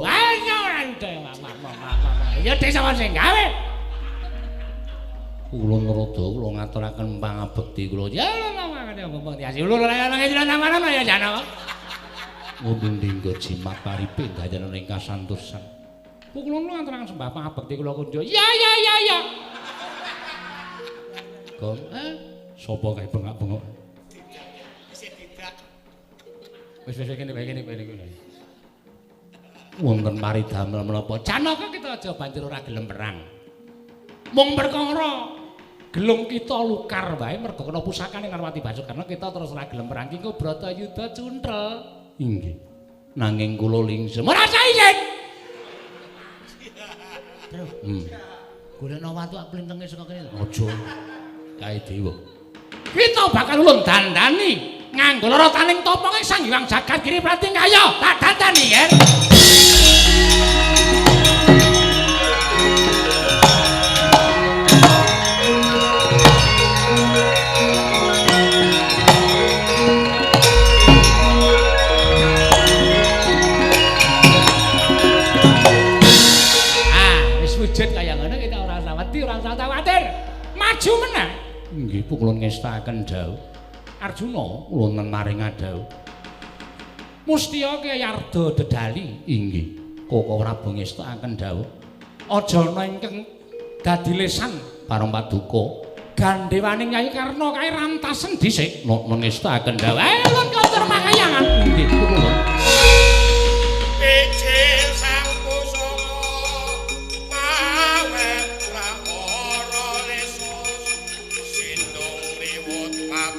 ayo rante ya desa sing gawe kula nrada kula ngaturaken pangabekti kula ya ya jana Ngunding-dinggo jimat paripe dayan ing kasantosan. Kula ngaturaken sembah pangabekti kula kunjuk. Ya. Gong, sapa kae bengak-bengok? Isih tidak. Wis kene bae kene. Wonten paridamel menapa? Janaka kita aja banjur ora gelem perang. Mung perkara gelung kita lukar wae mergo kena pusakane Narwati Basuk karena kita terus ora gelem perang ki Bratayuda cuntrel. Inggih. Nanging kula lingsem. Ora sae sing. Terus. Golekno watu aplintenge saka kene. Aja. Kae dewa. Kita bakal ulun dandani nganggo lorotaning toponge Sang Hyang Jagat Giri Pratingkaya. Tak dandani, Yen. Kaya ngono kita ora usah wedi, ora usah kuwatir. Maju meneh. Nggih, kula ngestakaken dawuh. Arjuna kula maring dawuh. Mustia Kyai Arda Dedali. Inggih. Koko Prabu ngestakaken dawuh. Aja ana ingkang dadi lesan bareng paduka. Gandhewaning Kyai Karna kae rantasen dhisik. Ngestakaken dawuh. Ayo lan kondur makayangan. Nggih, kula. Ijil sang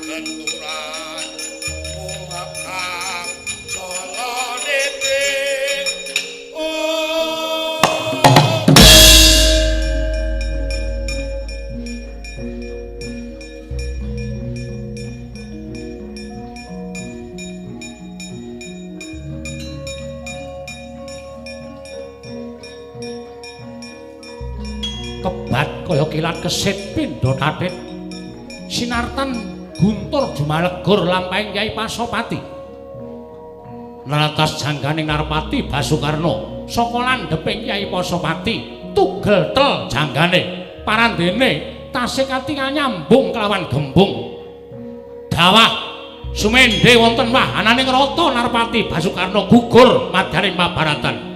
benturan umapang jolone mebat kaya kilat kesit pindha tathit sinartan guntur jumalegur lampahing Kyai Pasopati nalatas jangganing Narpati Basukarna saka landheping Kyai Pasopati tugel tel janggane parandene tasih katingal nyambung kelawan gembung dawah sumendhe wonten wahananing rata Narpati Basukarna gugur madaning pabaratan.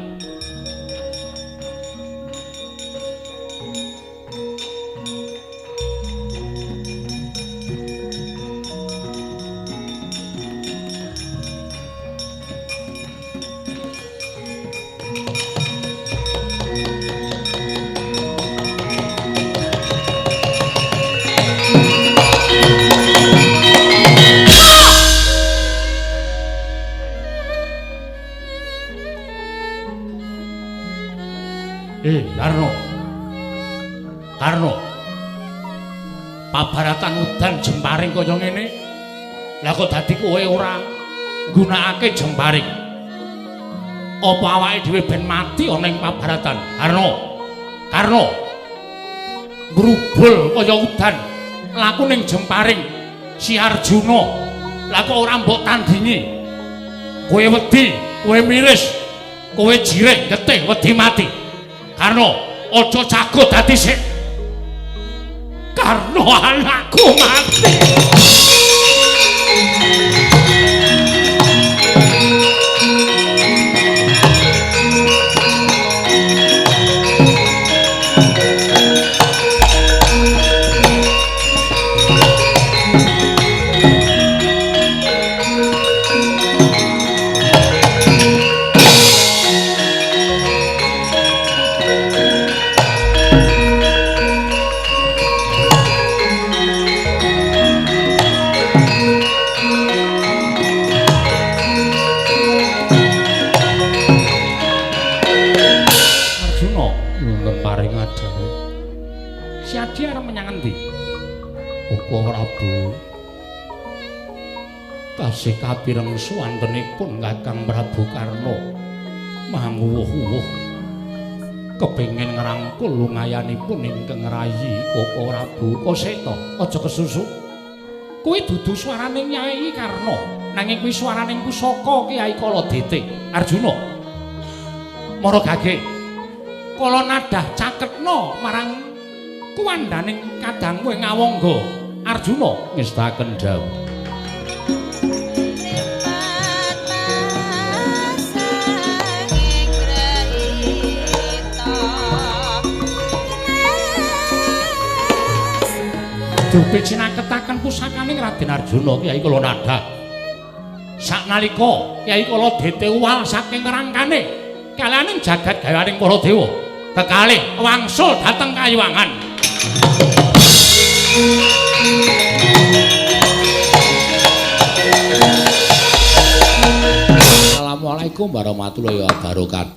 Karno pabaratan udan jemparing kaya ngene lha kok dadi kowe ora nggunakake jemparing apa awake dhewe ben mati ana ing pabaratan Karno grubul kaya udan laku ning jemparing si Arjuna lha kok ora mbok tandingi kowe wedi kowe miris kowe jireh getih wedi mati Karno aja jago dadi sik Karno anakku mati. Tasih kapireng suwantenipun Kakang Prabu Karna manguwuh-uwuh kepengin ngrangkul lungayanipun ingkang rayi Koko Prabu Koseta. Aja kesusu. Kuwi dudu swaraning Nyai Karna, nanging kuwi swaraning pusaka Kyai Kaladete. Arjuna. Mara gage. Kala nadah caketna marang kuwandaning kadangmu ing Awangga. Arjuna ngestaken dawuh. Dupi cinaketaken pusakaning Raden Arjuna Kyai Kalanada. Saknalika Kyai Kaladete uwal saking rangkane kalianing jagat gawaning para dewa kekalih wangsul dhateng Kayuwangan. Assalamualaikum warahmatullahi wabarakatuh.